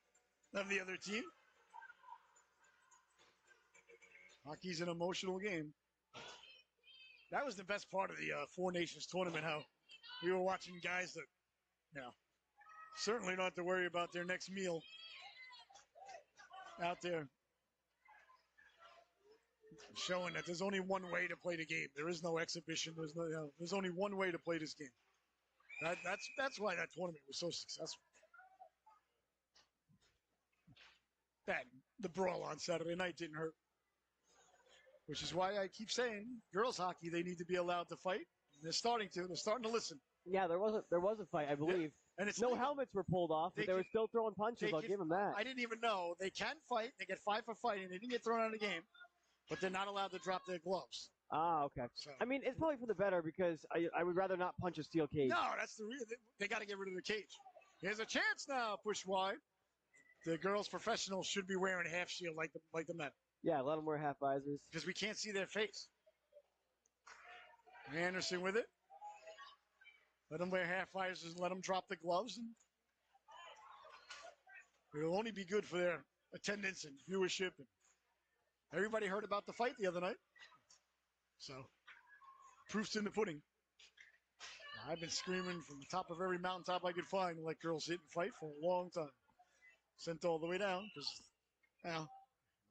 of the other team. Hockey's an emotional game. That was the best part of the Four Nations tournament, how we were watching guys that, certainly don't have to worry about their next meal out there. Showing that there's only one way to play the game. There is no exhibition. There's only one way to play this game. That's why that tournament was so successful. The brawl on Saturday night didn't hurt. Which is why I keep saying, girls hockey, they need to be allowed to fight. And they're starting to listen. Yeah, there was a fight, I believe. Yeah. And it's no helmets were pulled off, but they were still throwing punches. I'll give them that. I didn't even know. They can fight. They get 5 for fighting. They didn't get thrown out of the game. But they're not allowed to drop their gloves. Ah, okay. So, I mean, it's probably for the better because I would rather not punch a steel cage. No, that's the real. They got to get rid of the cage. Here's a chance now. Push wide. The girls professionals should be wearing half shield like the men. Yeah, let them wear half visors. Because we can't see their face. Anderson with it. Let them wear half visors and let them drop the gloves. And it'll only be good for their attendance and viewership. And everybody heard about the fight the other night. So, proof's in the pudding. I've been screaming from the top of every mountaintop I could find to let girls hit and fight for a long time. Sent all the way down because,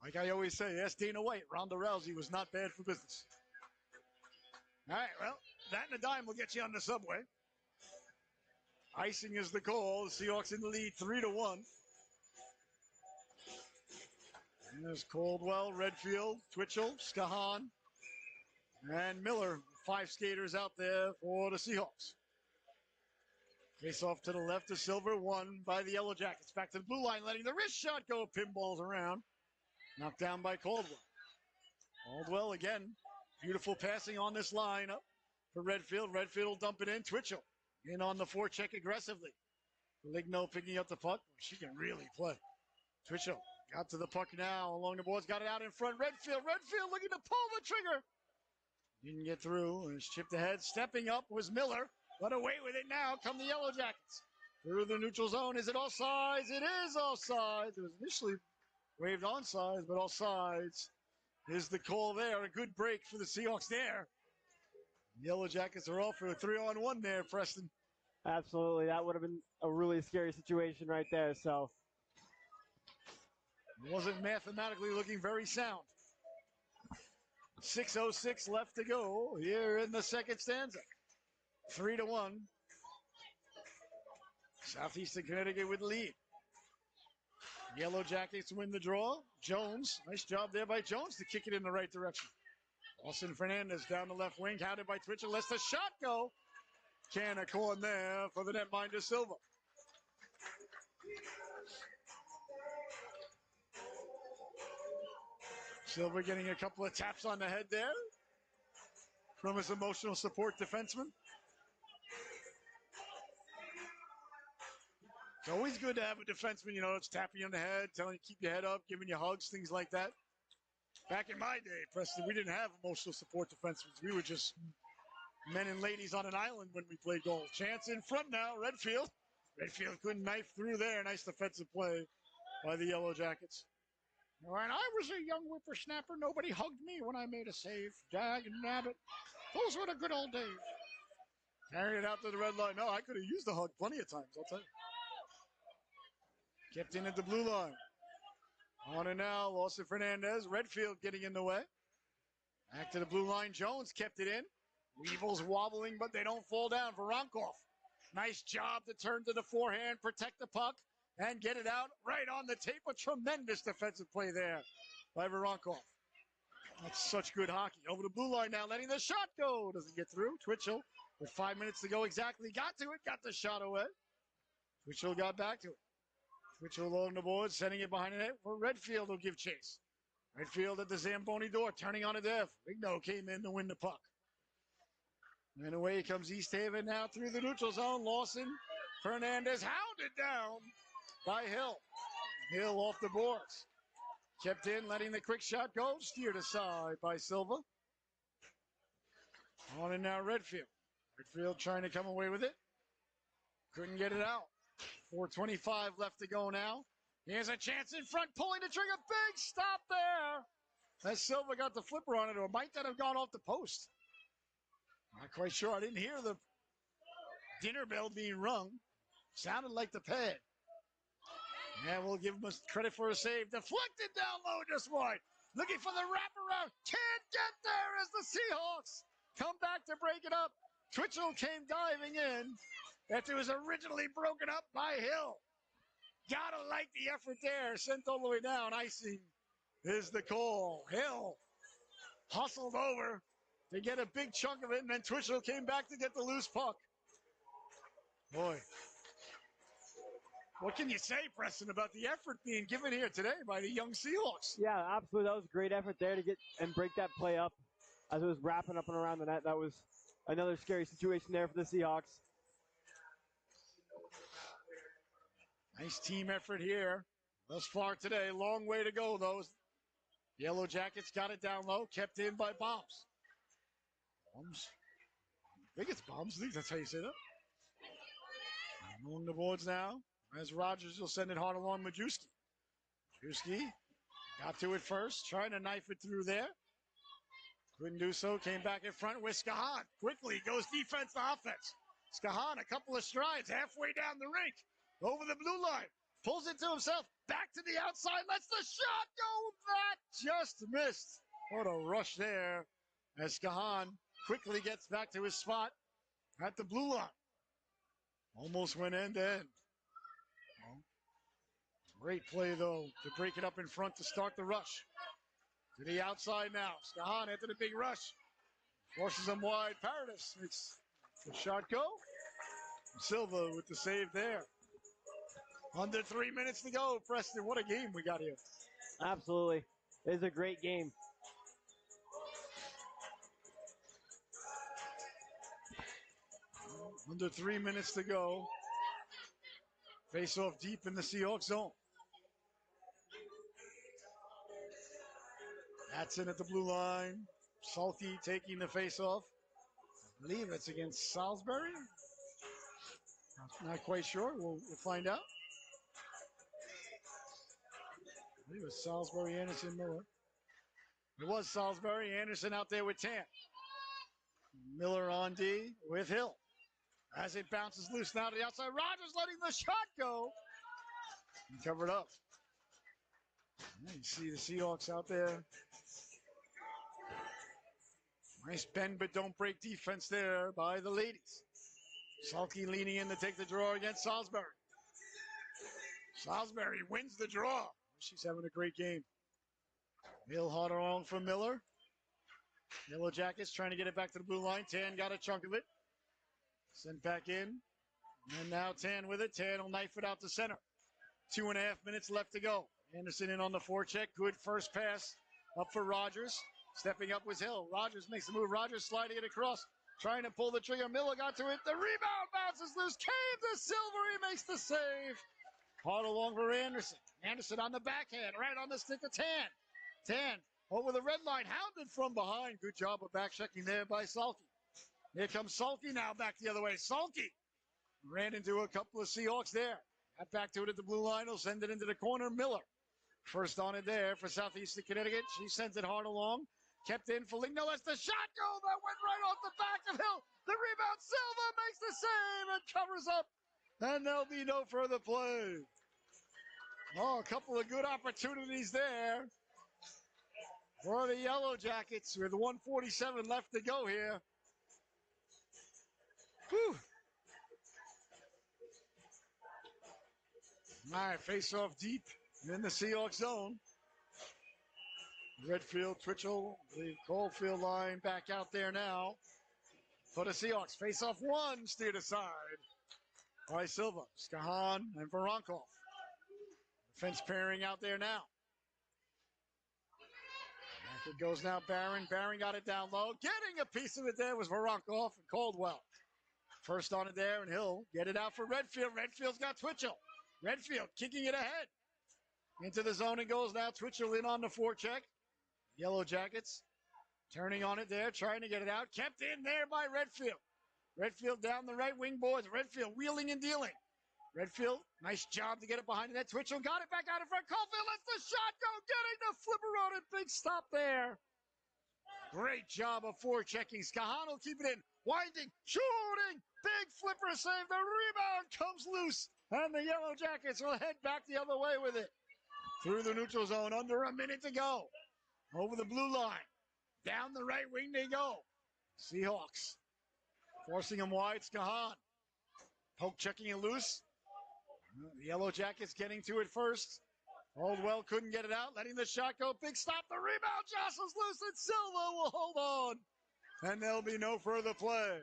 like I always say, ask Dana White. Ronda Rousey was not bad for business. All right, well, that and a dime will get you on the subway. Icing is the call. The Seahawks in the lead 3-1. And there's Caldwell, Redfield, Twitchell, Skahan, and Miller. 5 skaters out there for the Seahawks. Face off to the left to Silver, won by the Yellow Jackets. Back to the blue line, letting the wrist shot go. Pinballs around. Knocked down by Caldwell. Caldwell again. Beautiful passing on this line up for Redfield. Redfield will dump it in. Twitchell in on the forecheck aggressively. Ligno picking up the puck. She can really play. Twitchell got to the puck now along the boards. Got it out in front. Redfield looking to pull the trigger. Didn't get through. And it's chipped ahead. Stepping up was Miller. But away with it now come the Yellow Jackets. Through the neutral zone. Is it offsides? It is offsides. It was initially waved onside, but offsides is the call there. A good break for the Seahawks there. Yellow Jackets are off for a 3-on-1 there, Preston. Absolutely. That would have been a really scary situation right there. So it wasn't mathematically looking very sound. 6:06 left to go here in the second stanza. 3-1. Southeastern Connecticut with the lead. Yellow Jackets win the draw. Jones, nice job there by Jones to kick it in the right direction. Austin Fernandez down the left wing, hounded by Twitchell. Lets the shot go. Canna corn there for the netminder Silva. Silva getting a couple of taps on the head there from his emotional support defenseman. It's always good to have a defenseman, it's tapping you on the head, telling you to keep your head up, giving you hugs, things like that. Back in my day, Preston, we didn't have emotional support defensemen. We were just men and ladies on an island when we played golf. Chance in front now, Redfield. Redfield couldn't knife through there. Nice defensive play by the Yellow Jackets. When I was a young whippersnapper, nobody hugged me when I made a save. Dag and nabbit. Those were the good old days. Carrying it out to the red line. No, I could have used the hug plenty of times, I'll tell you. Kept in at the blue line. On and now, Lawson Fernandez. Redfield getting in the way. Back to the blue line. Jones kept it in. Weevil's wobbling, but they don't fall down. Voronkov. Nice job to turn to the forehand, protect the puck, and get it out right on the tape. A tremendous defensive play there by Voronkov. That's such good hockey. Over the blue line now, letting the shot go. Doesn't get through. Twitchell with 5 minutes to go exactly. Got to it, got the shot away. Twitchell got back to it. Twitchell along the board, sending it behind the net for Redfield will give chase. Right field at the Zamboni door, turning on a div. Rigno came in to win the puck. And away comes East Haven now through the neutral zone. Lawson, Fernandez hounded down by Hill. Hill off the boards. Kept in, letting the quick shot go. Steered aside by Silva. On and now Redfield. Redfield trying to come away with it. Couldn't get it out. 4:25 left to go now. Here's a chance in front, pulling the trigger. Big stop there. As Silva got the flipper on it, or might that have gone off the post? Not quite sure. I didn't hear the dinner bell being rung. Sounded like the pad. Yeah, we'll give him credit for a save. Deflected down low just wide. Looking for the wraparound. Can't get there as the Seahawks come back to break it up. Twitchell came diving in after it was originally broken up by Hill. Gotta like the effort there. Sent all the way down. Icing is the call. Hill hustled over to get a big chunk of it, and then Twitchell came back to get the loose puck. Boy, what can you say, Preston, about the effort being given here today by the young Seahawks? Yeah, absolutely. That was a great effort there to get and break that play up as it was wrapping up and around the net. That was another scary situation there for the Seahawks. Nice team effort here thus far today. Long way to go, though. Yellow Jackets got it down low, kept in by Bombs. Bombs? I think it's Bombs. I think that's how you say that. Along the boards now. As Rogers will send it hard along Majewski. Majewski got to it first, trying to knife it through there. Couldn't do so. Came back in front with Skahan. Quickly goes defense to offense. Skahan a couple of strides halfway down the rink. Over the blue line. Pulls it to himself. Back to the outside. Lets the shot go. That just missed. What a rush there. As Skahan quickly gets back to his spot at the blue line. Almost went end to end. Great play, though, to break it up in front to start the rush. To the outside now. Skahan after the big rush. Forces him wide. Paradis makes the shot go. Silva with the save there. Under 3 minutes to go. Preston, what a game we got here. Absolutely. It is a great game. Under 3 minutes to go. Face off deep in the Seahawks zone. That's in at the blue line. Salty taking the face off. I believe it's against Salisbury. Not quite sure. We'll find out. I believe it was Salisbury, Anderson, Miller. It was Salisbury, Anderson out there with Tan. Miller on D with Hill. As it bounces loose now to the outside. Rogers letting the shot go. And covered up. And you see the Seahawks out there. Nice bend but don't break defense there by the ladies. Salke leaning in to take the draw against Salisbury. Salisbury wins the draw. She's having a great game. Hill hard along for Miller. Yellow Jackets trying to get it back to the blue line. Tan got a chunk of it. Sent back in. And now Tan with it. Tan will knife it out to center. 2.5 minutes left to go. Anderson in on the forecheck. Good first pass up for Rogers. Stepping up was Hill. Rogers makes the move. Rogers sliding it across. Trying to pull the trigger. Miller got to it. The rebound bounces loose. Came to Silver. He makes the save. Hard along for Anderson. Anderson on the backhand. Right on the stick of Tan. Tan over the red line. Hounded from behind. Good job of back checking there by Salke. Here comes Salke now back the other way. Salke ran into a couple of Seahawks there. Got back to it at the blue line. He'll send it into the corner. Miller first on it there for Southeastern Connecticut. She sends it hard along. Kept in for Ligno. Lets the shot go. That went right off the back of Hill. The rebound. Silva makes the save and covers up. And there'll be no further play. Oh, a couple of good opportunities there for the Yellow Jackets with 1:47 left to go here. Whew. All right, face off deep in the Seahawks zone. Redfield, Twitchell, the Caulfield line back out there now for the Seahawks. Face off one, steered aside by Silva, Skahan, and Voronkov. Defense pairing out there now. It goes now Barron. Barron got it down low. Getting a piece of it there was Voronkov and Caldwell. First on it there, and he'll get it out for Redfield. Redfield's got Twitchell. Redfield kicking it ahead. Into the zone it goes now. Twitchell in on the forecheck. Yellow Jackets turning on it there, trying to get it out. Kept in there by Redfield. Redfield down the right wing boards. Redfield wheeling and dealing. Redfield, nice job to get it behind the net. Twitchell got it back out in front. Caulfield lets the shot go. Getting the flipper on it. Big stop there. Great job of forechecking. Skahan will keep it in. Winding, shooting. Big flipper save. The rebound comes loose. And the Yellow Jackets will head back the other way with it. Through the neutral zone. Under a minute to go. Over the blue line. Down the right wing they go. Seahawks forcing them wide. Skahan. Poke checking it loose. The Yellow Jackets getting to it first. Caldwell couldn't get it out, letting the shot go. Big stop. The rebound jostles loose, and Silva will hold on. And there'll be no further play.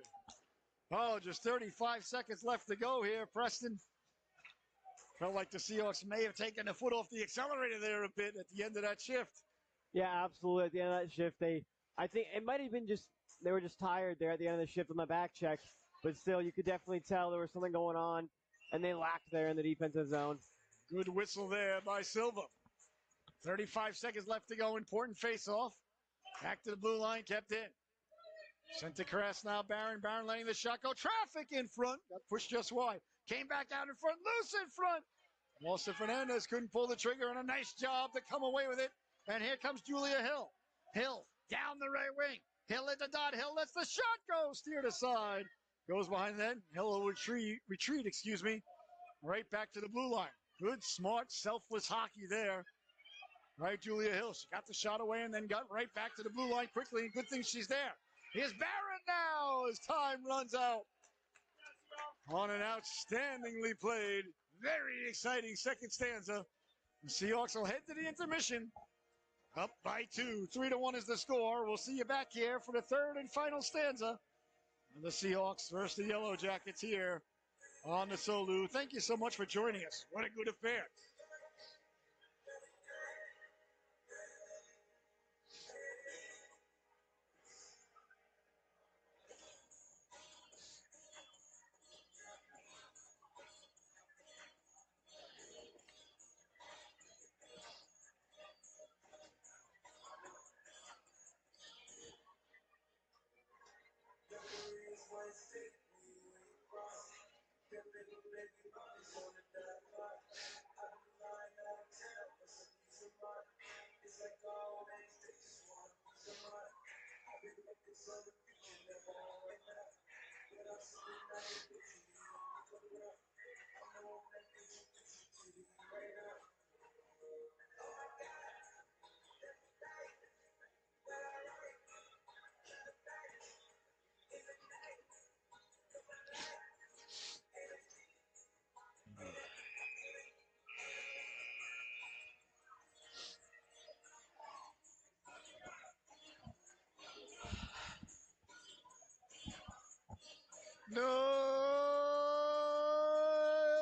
Oh, just 35 seconds left to go here, Preston. Felt like the Seahawks may have taken the foot off the accelerator there a bit at the end of that shift. Yeah, absolutely. At the end of that shift, I think it might have been they were just tired there at the end of the shift on the back check. But still, you could definitely tell there was something going on, and they lacked there in the defensive zone. Good whistle there by Silva. 35 seconds left to go. Important face-off. Back to the blue line, kept in. Sent to Kress now. Barron. Barron letting the shot go. Traffic in front. Got pushed just wide. Came back out in front. Loose in front. Walter Fernandez couldn't pull the trigger, and a nice job to come away with it. And here comes Julia Hill. Hill down the right wing. Hill at the dot. Hill lets the shot go. Steered aside. Goes behind that. Hill will retreat, right back to the blue line. Good, smart, selfless hockey there. Right, Julia Hill. She got the shot away and then got right back to the blue line quickly. And good thing she's there. Here's Barron now as time runs out. On an outstandingly played, very exciting second stanza. The Seahawks will head to the intermission. Up by 2. 3-1 is the score. We'll see you back here for the third and final stanza. And the Seahawks versus the Yellow Jackets here on the SoLu. Thank you so much for joining us. What a good affair. No,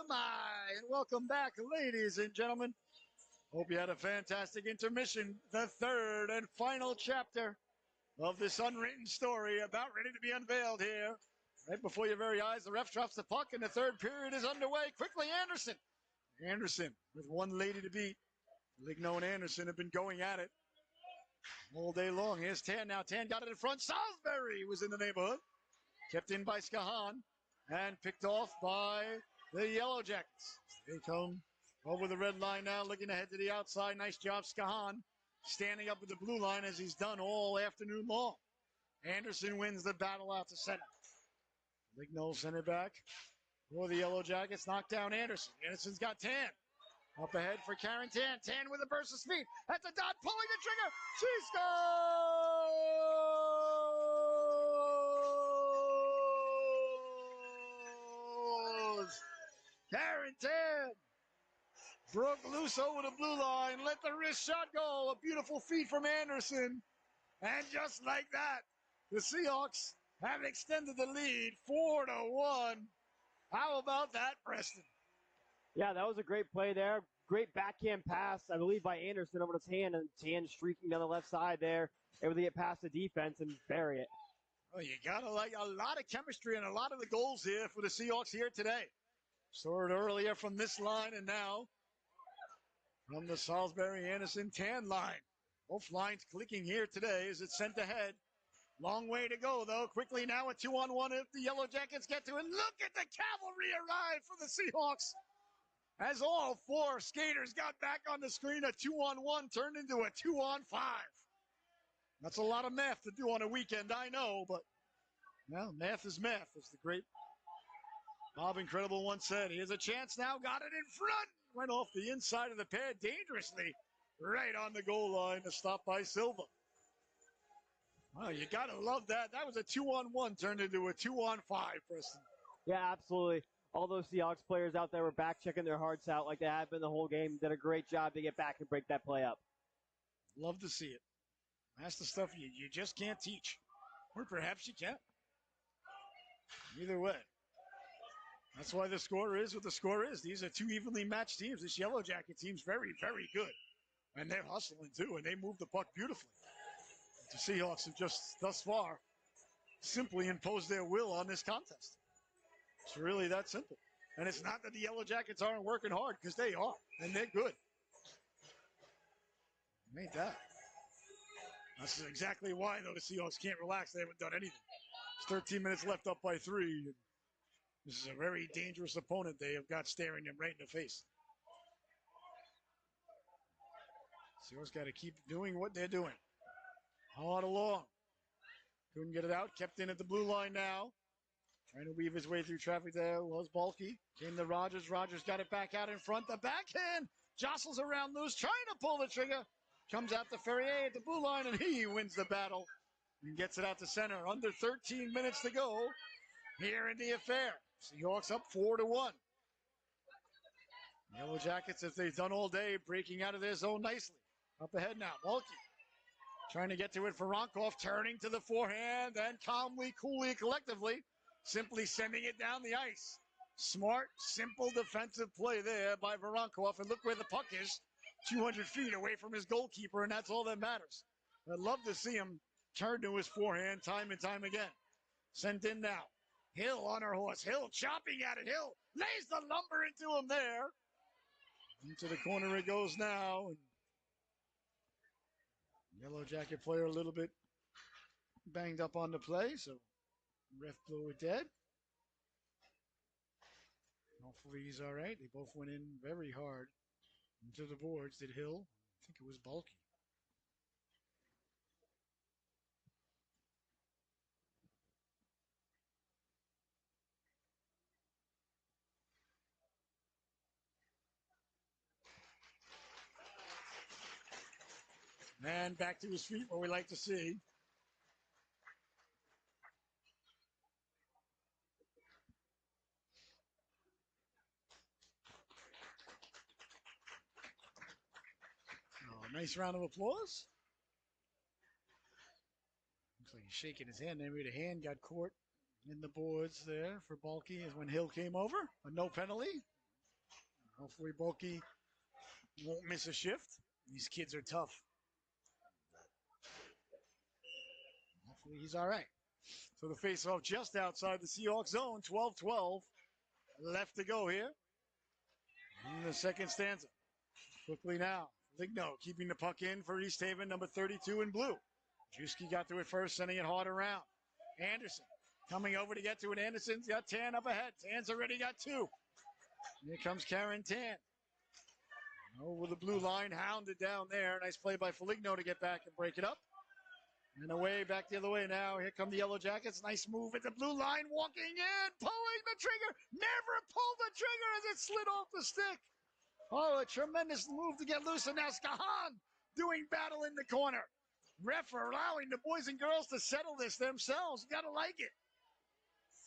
my. And welcome back, ladies and gentlemen. Hope you had a fantastic intermission. The third and final chapter of this unwritten story about ready to be unveiled here. Right before your very eyes, the ref drops the puck, and the third period is underway. Quickly, Anderson. Anderson with one lady to beat. Ligno and Anderson have been going at it all day long. Here's Tan now. Tan got it in front. Salisbury was in the neighborhood. Kept in by Skahan and picked off by the Yellow Jackets. They come over the red line now, looking ahead to the outside. Nice job, Skahan, standing up with the blue line as he's done all afternoon long. Anderson wins the battle out to center. Ligno center back for the Yellow Jackets. Knocked down Anderson. Anderson's got Tan. Up ahead for Karen Tan. Tan with a burst of speed. At the dot, pulling the trigger. She scores! Karen Tan broke loose over the blue line. Let the wrist shot go. A beautiful feed from Anderson. And just like that, the Seahawks have extended the lead 4-1. How about that, Preston? Yeah, that was a great play there. Great backhand pass, I believe, by Anderson over to Tan, and Tan streaking down the left side there, able to get past the defense and bury it. Oh, you gotta like a lot of chemistry and a lot of the goals here for the Seahawks here today. Saw it earlier from this line and now from the Salisbury-Anderson Tan line. Both lines clicking here today as it's sent ahead. Long way to go, though. Quickly now a 2-on-1 if the Yellow Jackets get to it. Look at the cavalry arrive for the Seahawks. As all four skaters got back on the screen, a 2-on-1 turned into a 2-on-5. That's a lot of math to do on a weekend, I know, but, well, math is math, as the great Bob Incredible once said. Here's a chance now, got it in front. Went off the inside of the pad dangerously, right on the goal line to stop by Silva. Well, you got to love that. That was a 2-on-1 turned into a 2-on-5, Preston. Yeah, absolutely. All those Seahawks players out there were back checking their hearts out like they have been the whole game. Did a great job to get back and break that play up. Love to see it. That's the stuff you just can't teach. Or perhaps you can. Either way. That's why the score is what the score is. These are two evenly matched teams. This Yellow Jacket team's very, very good. And they're hustling, too, and they move the puck beautifully. The Seahawks have just, thus far, simply imposed their will on this contest. It's really that simple. And it's not that the Yellow Jackets aren't working hard, because they are, and they're good. Ain't that. That's exactly why, though, the Seahawks can't relax. They haven't done anything. It's 13 minutes left up by 3. This is a very dangerous opponent they have got staring them right in the face. Seahawks got to keep doing what they're doing. Hard along. Couldn't get it out. Kept in at the blue line now. Trying to weave his way through traffic there was Bulky. Came to Rogers. Rogers got it back out in front. The backhand jostles around loose, trying to pull the trigger. Comes out to Ferrier at the blue line, and he wins the battle and gets it out to center. Under 13 minutes to go here in the affair. Seahawks up 4-1. Yellow Jackets, as they've done all day, breaking out of their zone nicely. Up ahead now, Mulkey. Trying to get to it for Ronkoff, turning to the forehand, and calmly, coolly, collectively, simply sending it down the ice. Smart, simple defensive play there by Voronkov, and look where the puck is, 200 feet away from his goalkeeper, and that's all that matters. I'd love to see him turn to his forehand time and time again. Sent in now. Hill on her horse. Hill chopping at it. Hill lays the lumber into him there. Into the corner it goes now. And Yellow Jacket player a little bit banged up on the play, so ref blew it dead. Hopefully he's all right. They both went in very hard into the boards. Did Hill? I think it was Bulky. Man back to his feet, what we like to see. Oh, nice round of applause. Looks like he's shaking his hand. Maybe the hand got caught in the boards there for Bulky as when Hill came over. A no penalty. Hopefully Bulky won't miss a shift. These kids are tough. Hopefully he's all right. So the face-off just outside the Seahawks zone. 12-12 left to go here in the second stanza. Quickly now. Ligno keeping the puck in for East Haven, number 32 in blue. Juski got to it first, sending it hard around. Anderson coming over to get to it. Anderson's got Tan up ahead. Tan's already got 2. Here comes Karen Tan. Over the blue line, hounded down there. Nice play by Foligno to get back and break it up. And away, back the other way now. Here come the Yellow Jackets. Nice move at the blue line, walking in, pulling the trigger. Never pulled the trigger as it slid off the stick. Oh, a tremendous move to get loose. And now Skahan doing battle in the corner. Ref allowing the boys and girls to settle this themselves. You got to like it.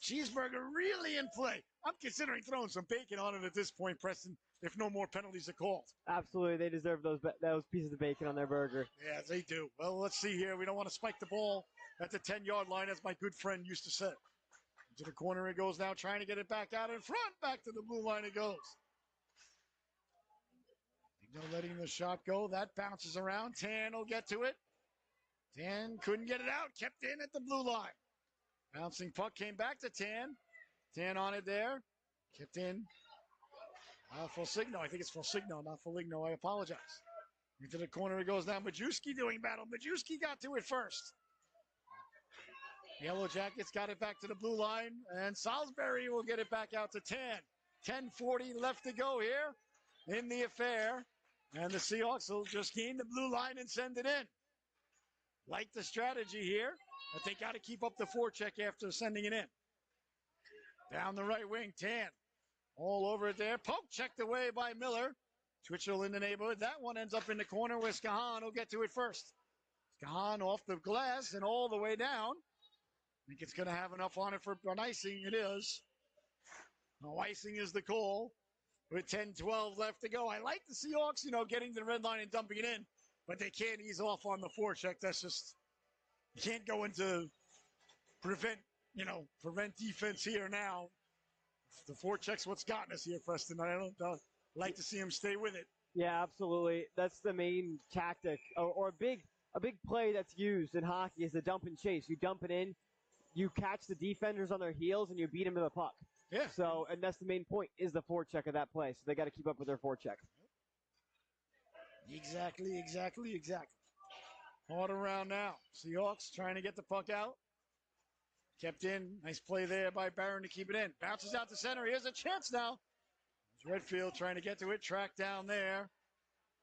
Cheeseburger really in play. I'm considering throwing some bacon on it at this point, Preston, if no more penalties are called. Absolutely. They deserve those pieces of bacon on their burger. Yeah, they do. Well, let's see here. We don't want to spike the ball at the 10-yard line, as my good friend used to say. To the corner it goes now, trying to get it back out in front. Back to the blue line it goes. No letting the shot go. That bounces around. Tan will get to it. Tan couldn't get it out. Kept in at the blue line. Bouncing puck came back to Tan. Tan on it there. Kept in. Foligno. I think it's Foligno, not Foligno. I apologize. Into the corner it goes now. Majewski doing battle. Majewski got to it first. Yellow Jackets got it back to the blue line. And Salisbury will get it back out to Tan. 10:40 left to go here in the affair. And the Seahawks will just gain the blue line and send it in. Like the strategy here, but they got to keep up the forecheck after sending it in. Down the right wing, Tan. All over it there. Poke checked away by Miller. Twitchell in the neighborhood. That one ends up in the corner where Skahan will get to it first. Skahan off the glass and all the way down. I think it's going to have enough on it for an icing. It is. No icing is the call. With 10-12 left to go. I like the Seahawks, getting to the red line and dumping it in. But they can't ease off on the forecheck. That's just, you can't go into prevent defense here now. The forecheck's what's gotten us here, Preston. I don't like to see him stay with it. Yeah, absolutely. That's the main tactic, or a big play that's used in hockey is the dump and chase. You dump it in, you catch the defenders on their heels, and you beat them to the puck. Yeah. So, and that's the main point, is the forecheck of that play. So they got to keep up with their forecheck. Exactly. Hard around now. Seahawks trying to get the puck out. Kept in. Nice play there by Barron to keep it in. Bounces out to center. Here's a chance now. There's Redfield trying to get to it. Tracked down there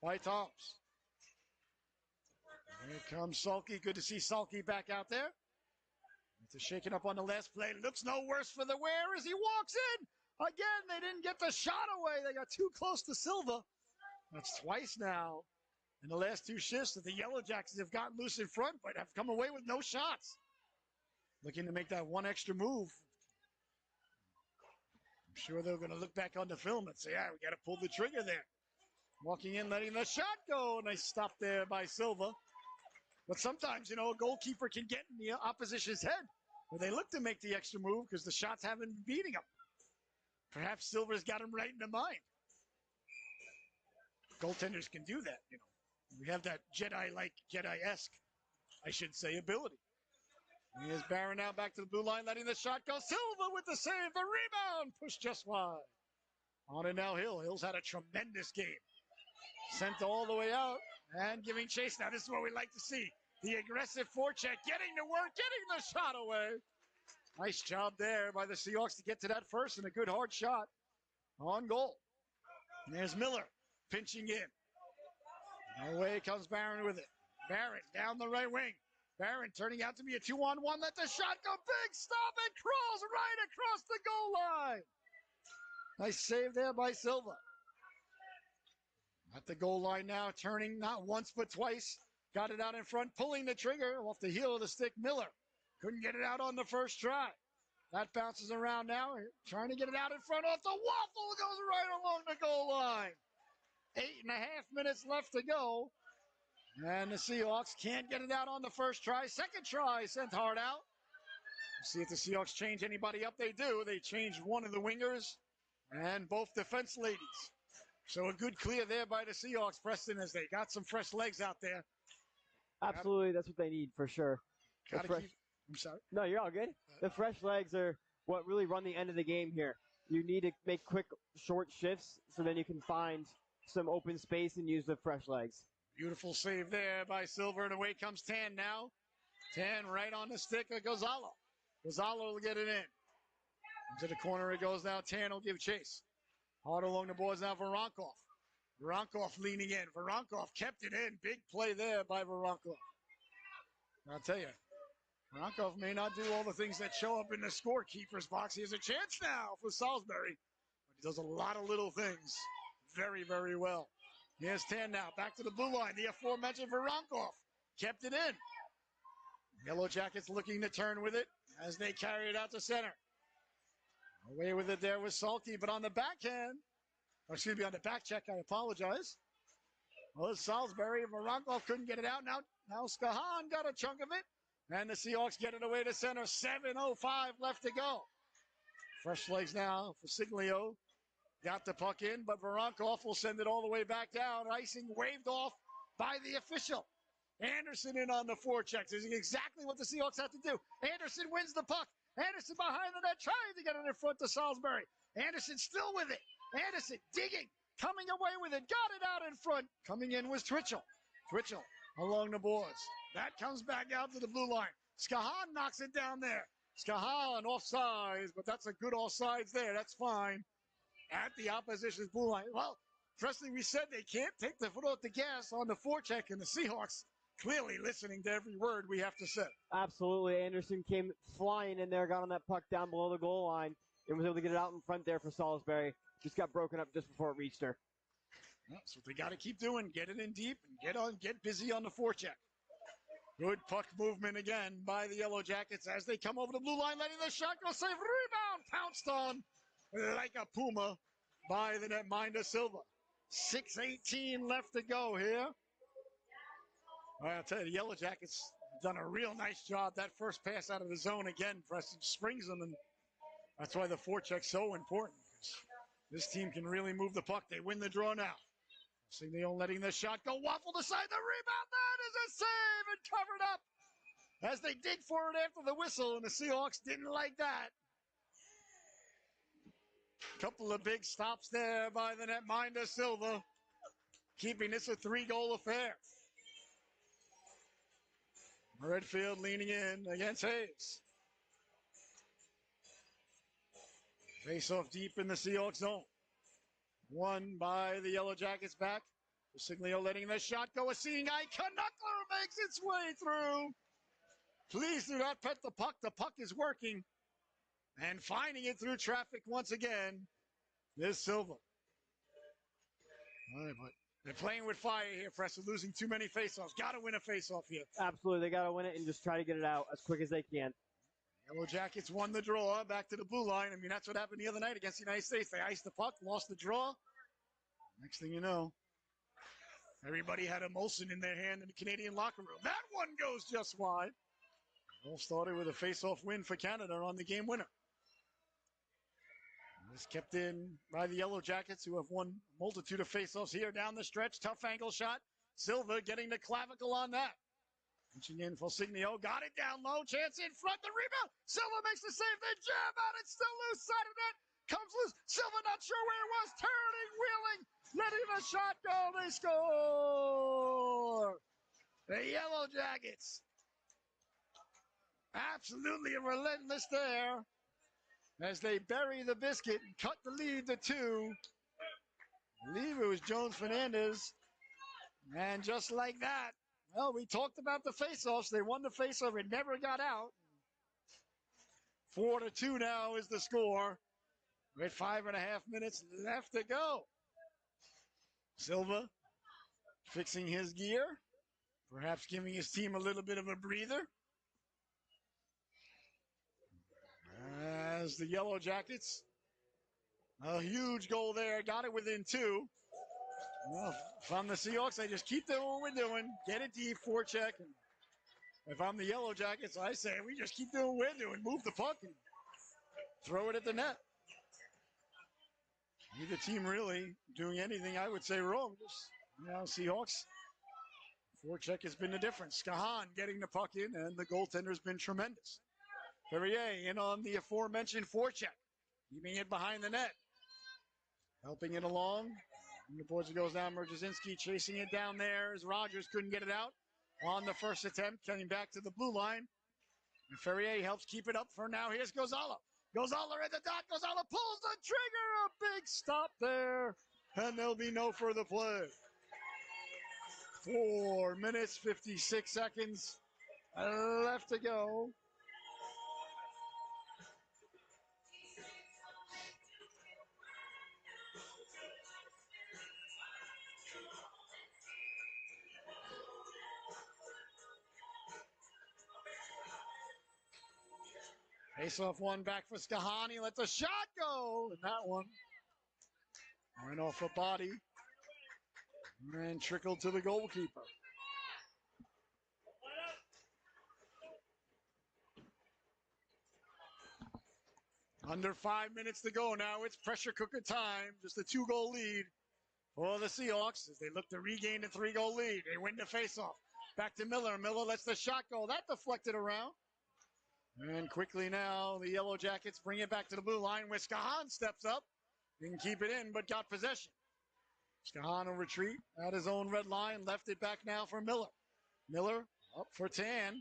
by Toms. Here comes Sulky. Good to see Sulky back out there. It's a shaking up on the last play. Looks no worse for the wear as he walks in. Again, they didn't get the shot away. They got too close to Silva. That's twice now in the last two shifts that the Yellow Jackets have gotten loose in front, but have come away with no shots. Looking to make that one extra move. I'm sure they're going to look back on the film and say, we got to pull the trigger there. Walking in, letting the shot go. Nice stop there by Silva. But sometimes, a goalkeeper can get in the opposition's head where they look to make the extra move because the shots haven't been beating them. Perhaps Silva's got him right in the mind. Goaltenders can do that, We have that Jedi-esque, I should say, ability. Here's Barron now back to the blue line, letting the shot go. Silva with the save, the rebound, pushed just wide. On and now Hill. Hill's had a tremendous game. Sent all the way out and giving chase. Now this is what we like to see. The aggressive forecheck, getting to work, getting the shot away. Nice job there by the Seahawks to get to that first and a good hard shot on goal. And there's Miller pinching in. Away comes Barron with it. Barron down the right wing. Barron turning out to be a 2-on-1. Let the shot go. Big stop and crawls right across the goal line. Nice save there by Silva. At the goal line now, turning not once but twice. Got it out in front, pulling the trigger off the heel of the stick. Miller couldn't get it out on the first try. That bounces around now, trying to get it out in front off the waffle. Goes right along the goal line. 8.5 minutes left to go. And the Seahawks can't get it out on the first try. Second try sent hard out. See if the Seahawks change anybody up. They do. They changed one of the wingers and both defense ladies. So a good clear there by the Seahawks, Preston, as they got some fresh legs out there. Absolutely, that's what they need for sure. I'm sorry. No, you're all good. The fresh legs are what really run the end of the game here. You need to make quick, short shifts so then you can find some open space and use the fresh legs. Beautiful save there by Silver, and away comes Tan now. Tan right on the stick of Gonzalo. Gonzalo will get it in. Into the corner it goes now. Tan will give chase. Hard along the boards now, Voronkov. Voronkov leaning in. Voronkov kept it in. Big play there by Voronkov. I'll tell you, Voronkov may not do all the things that show up in the scorekeeper's box. He has a chance now for Salisbury. But he does a lot of little things very, very well. Here's Tan now. Back to the blue line. The aforementioned Voronkov kept it in. Yellow Jackets looking to turn with it as they carry it out to center. Away with it there was Salty, but on the backhand, on the back check, I apologize. Well, Salisbury, Voronkov couldn't get it out. Now Skahan got a chunk of it, and the Seahawks get it away to center. 7:05 left to go. Fresh legs now for Siglio. got the puck in, but Voronkov will send it all the way back down. Icing waved off by the official. Anderson in on the forecheck. This is exactly what the Seahawks have to do. Anderson wins the puck. Anderson behind the net, trying to get it in front to Salisbury. Anderson still with it. Anderson digging, coming away with it, got it out in front. Coming in was Twitchell. Twitchell along the boards. That comes back out to the blue line. Skahan knocks it down there. Skahan offsides, but that's a good offsides there. That's fine. At the opposition's blue line. Well, Presley, we said they can't take the foot off the gas on the forecheck, and the Seahawks clearly listening to every word we have to say. Absolutely. Anderson came flying in there, got on that puck down below the goal line, and was able to get it out in front there for Salisbury. Just got broken up just before it reached her. That's what they got to keep doing. Get it in deep and get busy on the forecheck. Good puck movement again by the Yellow Jackets as they come over the blue line, letting the shot go save. Rebound pounced on like a puma by the netminder Silva. 6:18 left to go here. Well, I'll tell you, the Yellow Jackets done a real nice job. That first pass out of the zone again, Preston springs them, and that's why the forecheck's so important. This team can really move the puck. They win the draw now. Signio letting the shot go waffle to side. The rebound. That is a save and covered up as they dig for it after the whistle, and the Seahawks didn't like that. Couple of big stops there by the netminder Silva, keeping this a 3-goal affair. Redfield leaning in against Hayes. Face off deep in the Seahawks zone. Won by the Yellow Jackets back. Siglio letting the shot go. A seeing eye. Knuckler makes its way through. Please do not pet the puck. The puck is working. And finding it through traffic once again is Silva. All right, but they're playing with fire here, Preston, losing too many faceoffs. Got to win a faceoff here. Absolutely. They got to win it and just try to get it out as quick as they can. Yellow Jackets won the draw, back to the blue line. I mean, that's what happened the other night against the United States. They iced the puck, lost the draw. Next thing you know, everybody had a Molson in their hand in the Canadian locker room. That one goes just wide. All started with a face-off win for Canada on the game winner. This kept in by the Yellow Jackets, who have won a multitude of face-offs here down the stretch. Tough angle shot. Silva getting the clavicle on that. Reaching in for Signio. Got it down low. Chance in front. The rebound. Silva makes the save. They jam out. It's still loose. Side of net. Comes loose. Silva not sure where it was. Turning, wheeling. Letting the shot go. They score. The Yellow Jackets. Absolutely relentless there as they bury the biscuit and cut the lead to 2. I believe it was Jones Fernandez. And just like that, well, we talked about the faceoffs. They won the faceoff. It never got out. 4-2 now is the score. With 5.5 minutes left to go. Silva fixing his gear. Perhaps giving his team a little bit of a breather. As the Yellow Jackets, a huge goal there. Got it within 2. Well, if I'm the Seahawks, I just keep doing what we're doing. Get it deep, forecheck. And if I'm the Yellow Jackets, I say we just keep doing what we're doing. Move the puck and throw it at the net. Neither team really doing anything I would say wrong. Just, Seahawks, forecheck has been the difference. Skahan getting the puck in, and the goaltender's been tremendous. Ferrier in on the aforementioned forecheck, keeping it behind the net. Helping it along. And the boards goes down. Merjazinski chasing it down there as Rogers couldn't get it out on the first attempt. Coming back to the blue line. And Ferrier helps keep it up for now. Here's Gozala. Gozala at the dot. Gozala pulls the trigger. A big stop there. And there'll be no further play. 4 minutes, 56 seconds left to go. Face-off one back for Skahani. Lets a shot go. And that one went off a body and trickled to the goalkeeper. Under 5 minutes to go now. It's pressure cooker time. Just a 2-goal lead for the Seahawks as they look to regain the 3-goal lead. They win the faceoff. Back to Miller. Miller lets the shot go. That deflected around. And quickly now, the Yellow Jackets bring it back to the blue line where Skahan steps up. Didn't keep it in, but got possession. Skahan will retreat at his own red line. Left it back now for Miller. Miller up for Tan.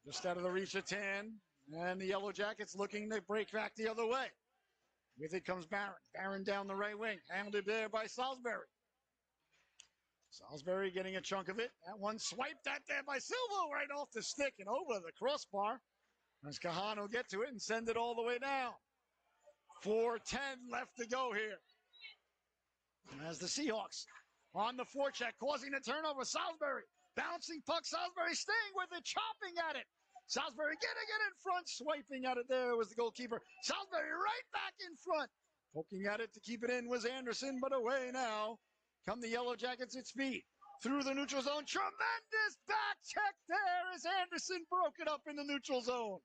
Just out of the reach of Tan. And the Yellow Jackets looking to break back the other way. With it comes Barron. Barron down the right wing. Handled there by Salisbury. Salisbury getting a chunk of it. That one swiped at there by Silva right off the stick and over the crossbar. As Kahan will get to it and send it all the way down. 4:10 left to go here. As the Seahawks on the forecheck, causing a turnover. Salisbury bouncing puck. Salisbury staying with it, chopping at it. Salisbury getting it in front, swiping at it there was the goalkeeper. Salisbury right back in front. Poking at it to keep it in was Anderson, but away now. Come the Yellow Jackets at speed. Through the neutral zone. Tremendous back check there as Anderson broke it up in the neutral zone.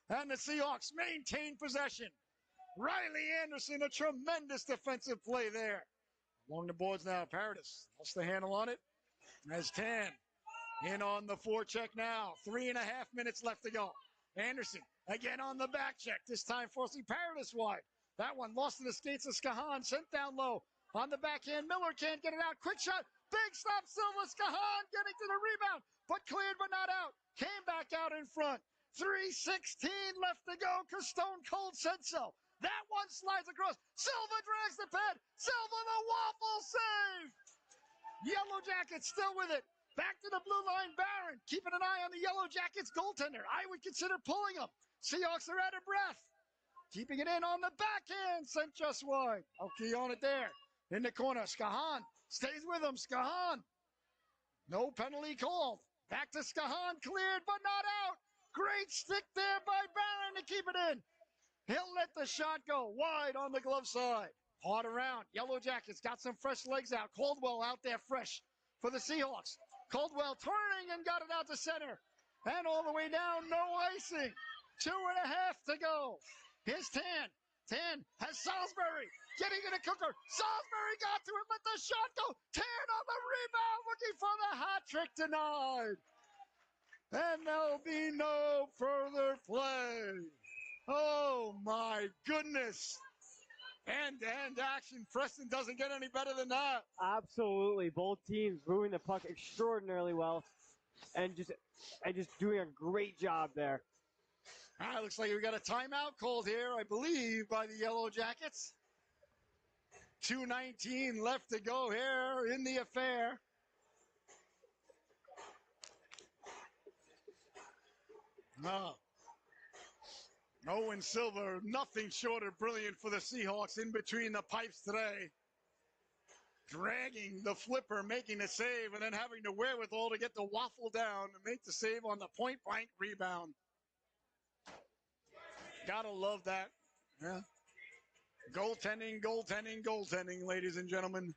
And the Seahawks maintain possession. Riley Anderson, a tremendous defensive play there. Along the boards now, Paradis lost the handle on it. As Tan in on the forecheck now. 3.5 minutes left to go. Anderson again on the back check. This time forcing Paradis wide. That one lost to the skates of Skahan. Sent down low on the backhand. Miller can't get it out. Quick shot. Big stop. Silva. Skahan getting to the rebound. But cleared but not out. Came back out in front. 3:16 left to go because Stone Cold said so. That one slides across. Silva drags the pad. Silva the waffle save. Yellow Jackets still with it. Back to the blue line, Barron. Keeping an eye on the Yellow Jackets goaltender. I would consider pulling him. Seahawks are out of breath. Keeping it in on the backhand. Sent just wide. Okay, on it there. In the corner, Skahan stays with him. Skahan. No penalty called. Back to Skahan. Cleared, but not out. Great stick there by Barron to keep it in. He'll let the shot go wide on the glove side. Hard around. Yellow Jackets got some fresh legs out. Caldwell out there fresh for the Seahawks. Caldwell turning and got it out to center. And all the way down, no icing. 2.5 to go. Here's Tan. Tan has Salisbury getting in a cooker. Salisbury got to it, let the shot go. Tan on the rebound, looking for the hat trick denied. And there'll be no further play. Oh, my goodness. End-to-end action. Preston doesn't get any better than that. Absolutely. Both teams moving the puck extraordinarily well and just doing a great job there. Looks like we got a timeout called here, I believe, by the Yellow Jackets. 2:19 left to go here in the affair. Owen Silva, nothing short of brilliant for the Seahawks in between the pipes today. Dragging the flipper, making the save, and then having the wherewithal to get the waffle down and make the save on the point-blank rebound. Gotta love that. Yeah. Goaltending, goaltending, goaltending, ladies and gentlemen.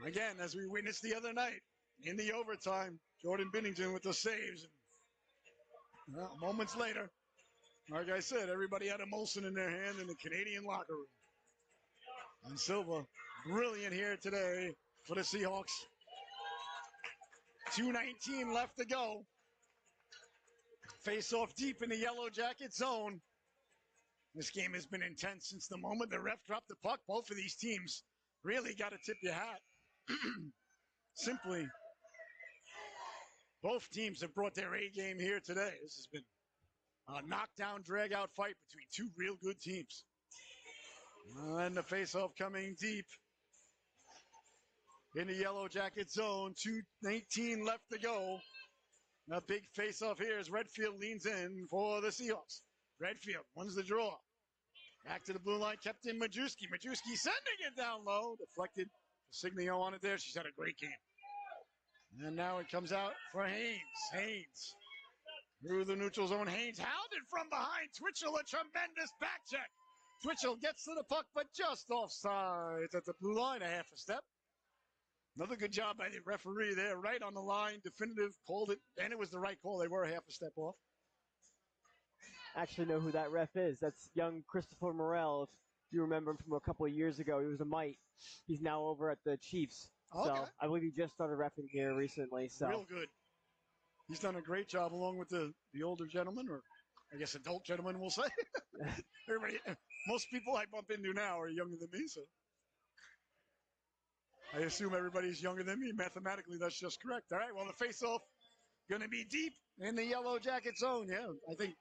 Again, as we witnessed the other night in the overtime, Jordan Binnington with the saves. Well, moments later, like I said, everybody had a Molson in their hand in the Canadian locker room. And Silva, brilliant here today for the Seahawks. 2:19 left to go. Face off deep in the Yellow Jacket zone. This game has been intense since the moment the ref dropped the puck. Both of these teams really got to tip your hat. Simply, both teams have brought their A game here today. This has been a knockdown, drag-out fight between two real good teams. And the face-off coming deep in the Yellow Jacket zone. 2:19 left to go. A big face-off here as Redfield leans in for the Seahawks. Redfield wins the draw. Back to the blue line, kept in Majewski. Majewski sending it down low. Deflected. Signio on it there. She's had a great game. And now it comes out for Haynes. Haynes through the neutral zone. Haynes hounded from behind. Twitchell, a tremendous back check. Twitchell gets to the puck, but just offside at the blue line, a half a step. Another good job by the referee there, right on the line, definitive, called it, and it was the right call. They were a half a step off. actually know who that ref is. That's young Christopher Morel. If you remember him from a couple of years ago, he was a Mite. He's now over at the Chiefs. Okay. So I believe he just started reffing here recently. So Real good. He's done a great job along with the older gentleman, or I guess adult gentleman, we'll say. Everybody, most people I bump into now are younger than me, so I assume everybody's younger than me. Mathematically, that's just correct. All right, well, the face-off going to be deep in the Yellow Jacket zone. Yeah, I think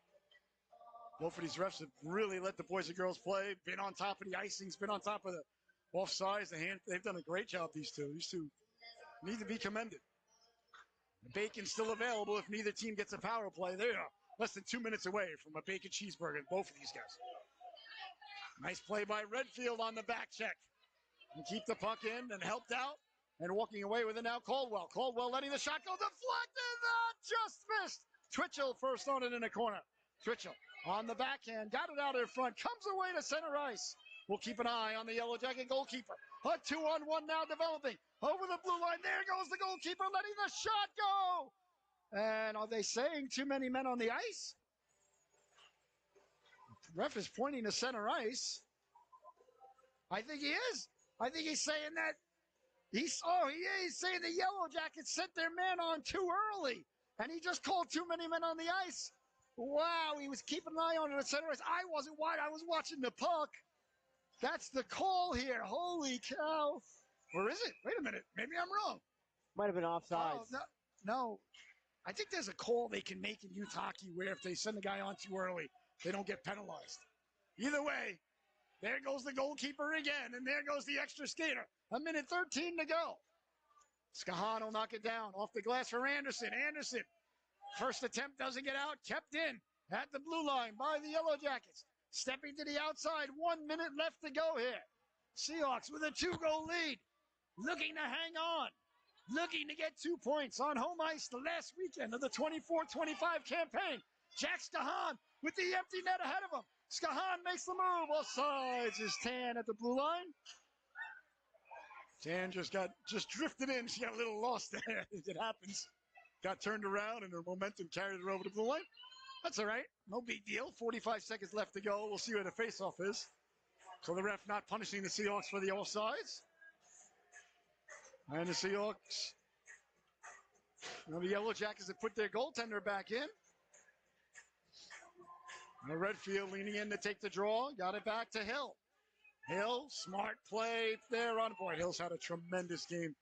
both of these refs have really let the boys and girls play, been on top of the icings, been on top of the offsides, the hand. They've done a great job, these two. These two need to be commended. Bacon's still available if neither team gets a power play. They are less than 2 minutes away from a bacon cheeseburger, both of these guys. Nice play by Redfield on the back check. And keep the puck in and helped out. And walking away with it now, Caldwell. Caldwell letting the shot go deflected. Just missed. Twitchell first on it in the corner. Twitchell on the backhand. Got it out in front. Comes away to center ice. We'll keep an eye on the Yellow Jacket goalkeeper. A 2-on-1 now developing. Over the blue line. There goes the goalkeeper letting the shot go. And are they saying too many men on the ice? The ref is pointing to center ice. I think he is. I think he's saying that he's saying the Yellow Jackets sent their man on too early, and he just called too many men on the ice. Wow, he was keeping an eye on it at center ice. I wasn't wide. I was watching the puck. That's the call here. Holy cow. Or is it? Wait a minute. Maybe I'm wrong. might have been offsides. Oh, no. I think there's a call they can make in youth hockey where if they send the guy on too early, they don't get penalized. Either way, there goes the goalkeeper again, and there goes the extra skater. 1:13 to go. Skahan will knock it down. Off the glass for Anderson. Anderson, first attempt doesn't get out. Kept in at the blue line by the Yellow Jackets. Stepping to the outside. 1 minute left to go here. Seahawks with a 2-goal lead. Looking to hang on. Looking to get 2 points on home ice the last weekend of the 24-25 campaign. Jack Skahan with the empty net ahead of him. Skahan makes the move. Offsides is Tan at the blue line. Tan just drifted in. She got a little lost there. It happens. Got turned around and her momentum carried her over the blue line. That's all right. No big deal. 45 seconds left to go. We'll see where the faceoff is. So the ref not punishing the Seahawks for the offsides. And the Seahawks, the Yellow Jackets have put their goaltender back in. And Redfield leaning in to take the draw. Got it back to Hill. Hill, smart play there on board. Hill's had a tremendous game.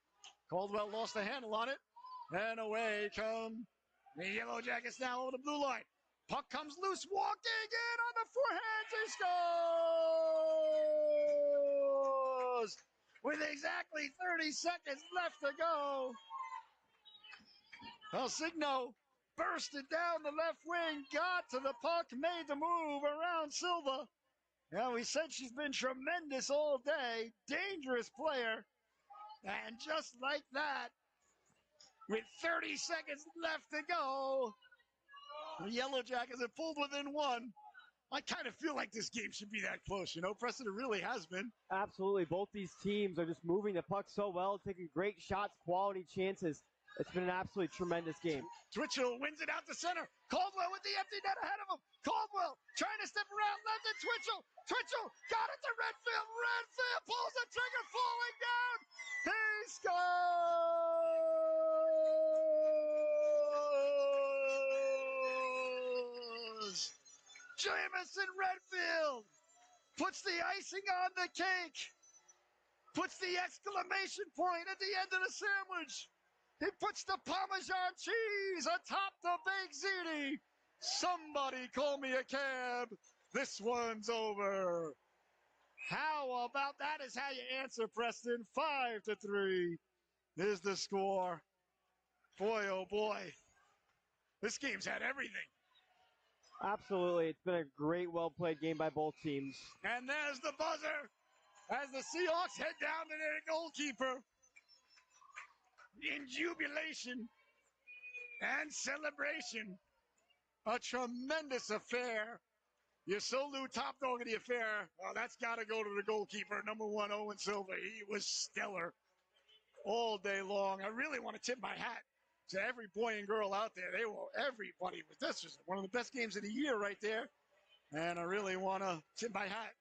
Caldwell lost the handle on it. And away come the Yellow Jackets now over the blue line. Puck comes loose, walking in on the forehand. He scores! With exactly 30 seconds left to go. El Signo bursted down the left wing, got to the puck, made the move around Silva. Now, we said she's been tremendous all day, dangerous player. And just like that, with 30 seconds left to go, the Yellow Jackets have pulled within one. I kind of feel like this game should be that close, Preston, it really has been. Absolutely. Both these teams are just moving the puck so well, taking great shots, quality chances. It's been an absolutely tremendous game. Twitchell wins it out to center. Caldwell with the empty net ahead of him. Caldwell trying to step around left to Twitchell. Twitchell got it to Redfield. Redfield pulls the trigger, falling down. He scores! Jamison Redfield puts the icing on the cake. Puts the exclamation point at the end of the sandwich. He puts the Parmesan cheese atop the baked ziti. Somebody call me a cab. This one's over. How about that is how you answer, Preston. 5-3 is the score. Boy, oh boy. This game's had everything. Absolutely. It's been a great, well-played game by both teams. And there's the buzzer as the Seahawks head down to their goalkeeper. In jubilation and celebration. A tremendous affair. Your SoLu top dog of the affair. Well, that's got to go to the goalkeeper, number 1, Owen Silva. He was stellar all day long. I really want to tip my hat to every boy and girl out there. Everybody was, this was one of the best games of the year right there. And I really want to tip my hat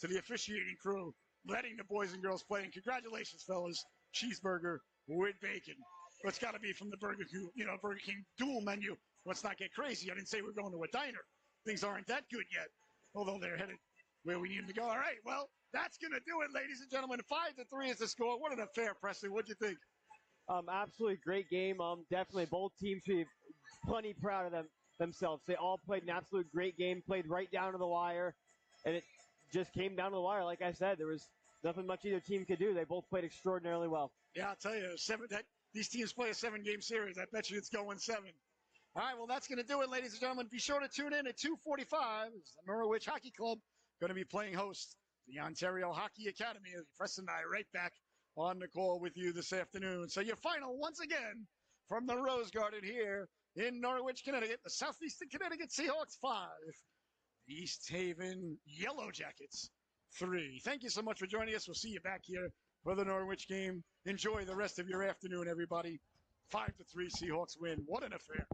to the officiating crew, letting the boys and girls play. And congratulations, fellas. Cheeseburger with bacon. What's got to be from the Burger King dual menu. Let's not get crazy. I didn't say we're going to a diner. Things aren't that good yet, although they're headed where we need them to go. All right, well, that's going to do it, ladies and gentlemen. 5-3 is the score. What an affair, Preston. What'd you think? Absolutely great game. Definitely both teams should be plenty proud of themselves. They all played an absolute great game, played right down to the wire, and it just came down to the wire. Like I said, there was nothing much either team could do. They both played extraordinarily well. Yeah, I'll tell you, these teams play a 7-game series. I bet you it's going 7. All right, well, that's going to do it, ladies and gentlemen. Be sure to tune in at 2:45. The Norwich Hockey Club going to be playing host to the Ontario Hockey Academy. Preston and I right back on the call with you this afternoon. So your final, once again, from the Rose Garden here in Norwich, Connecticut, the Southeastern Connecticut Seahawks 5, the East Haven Yellow Jackets 3. Thank you so much for joining us. We'll see you back here for the Norwich game. Enjoy the rest of your afternoon, everybody. 5-3 Seahawks win. What an affair.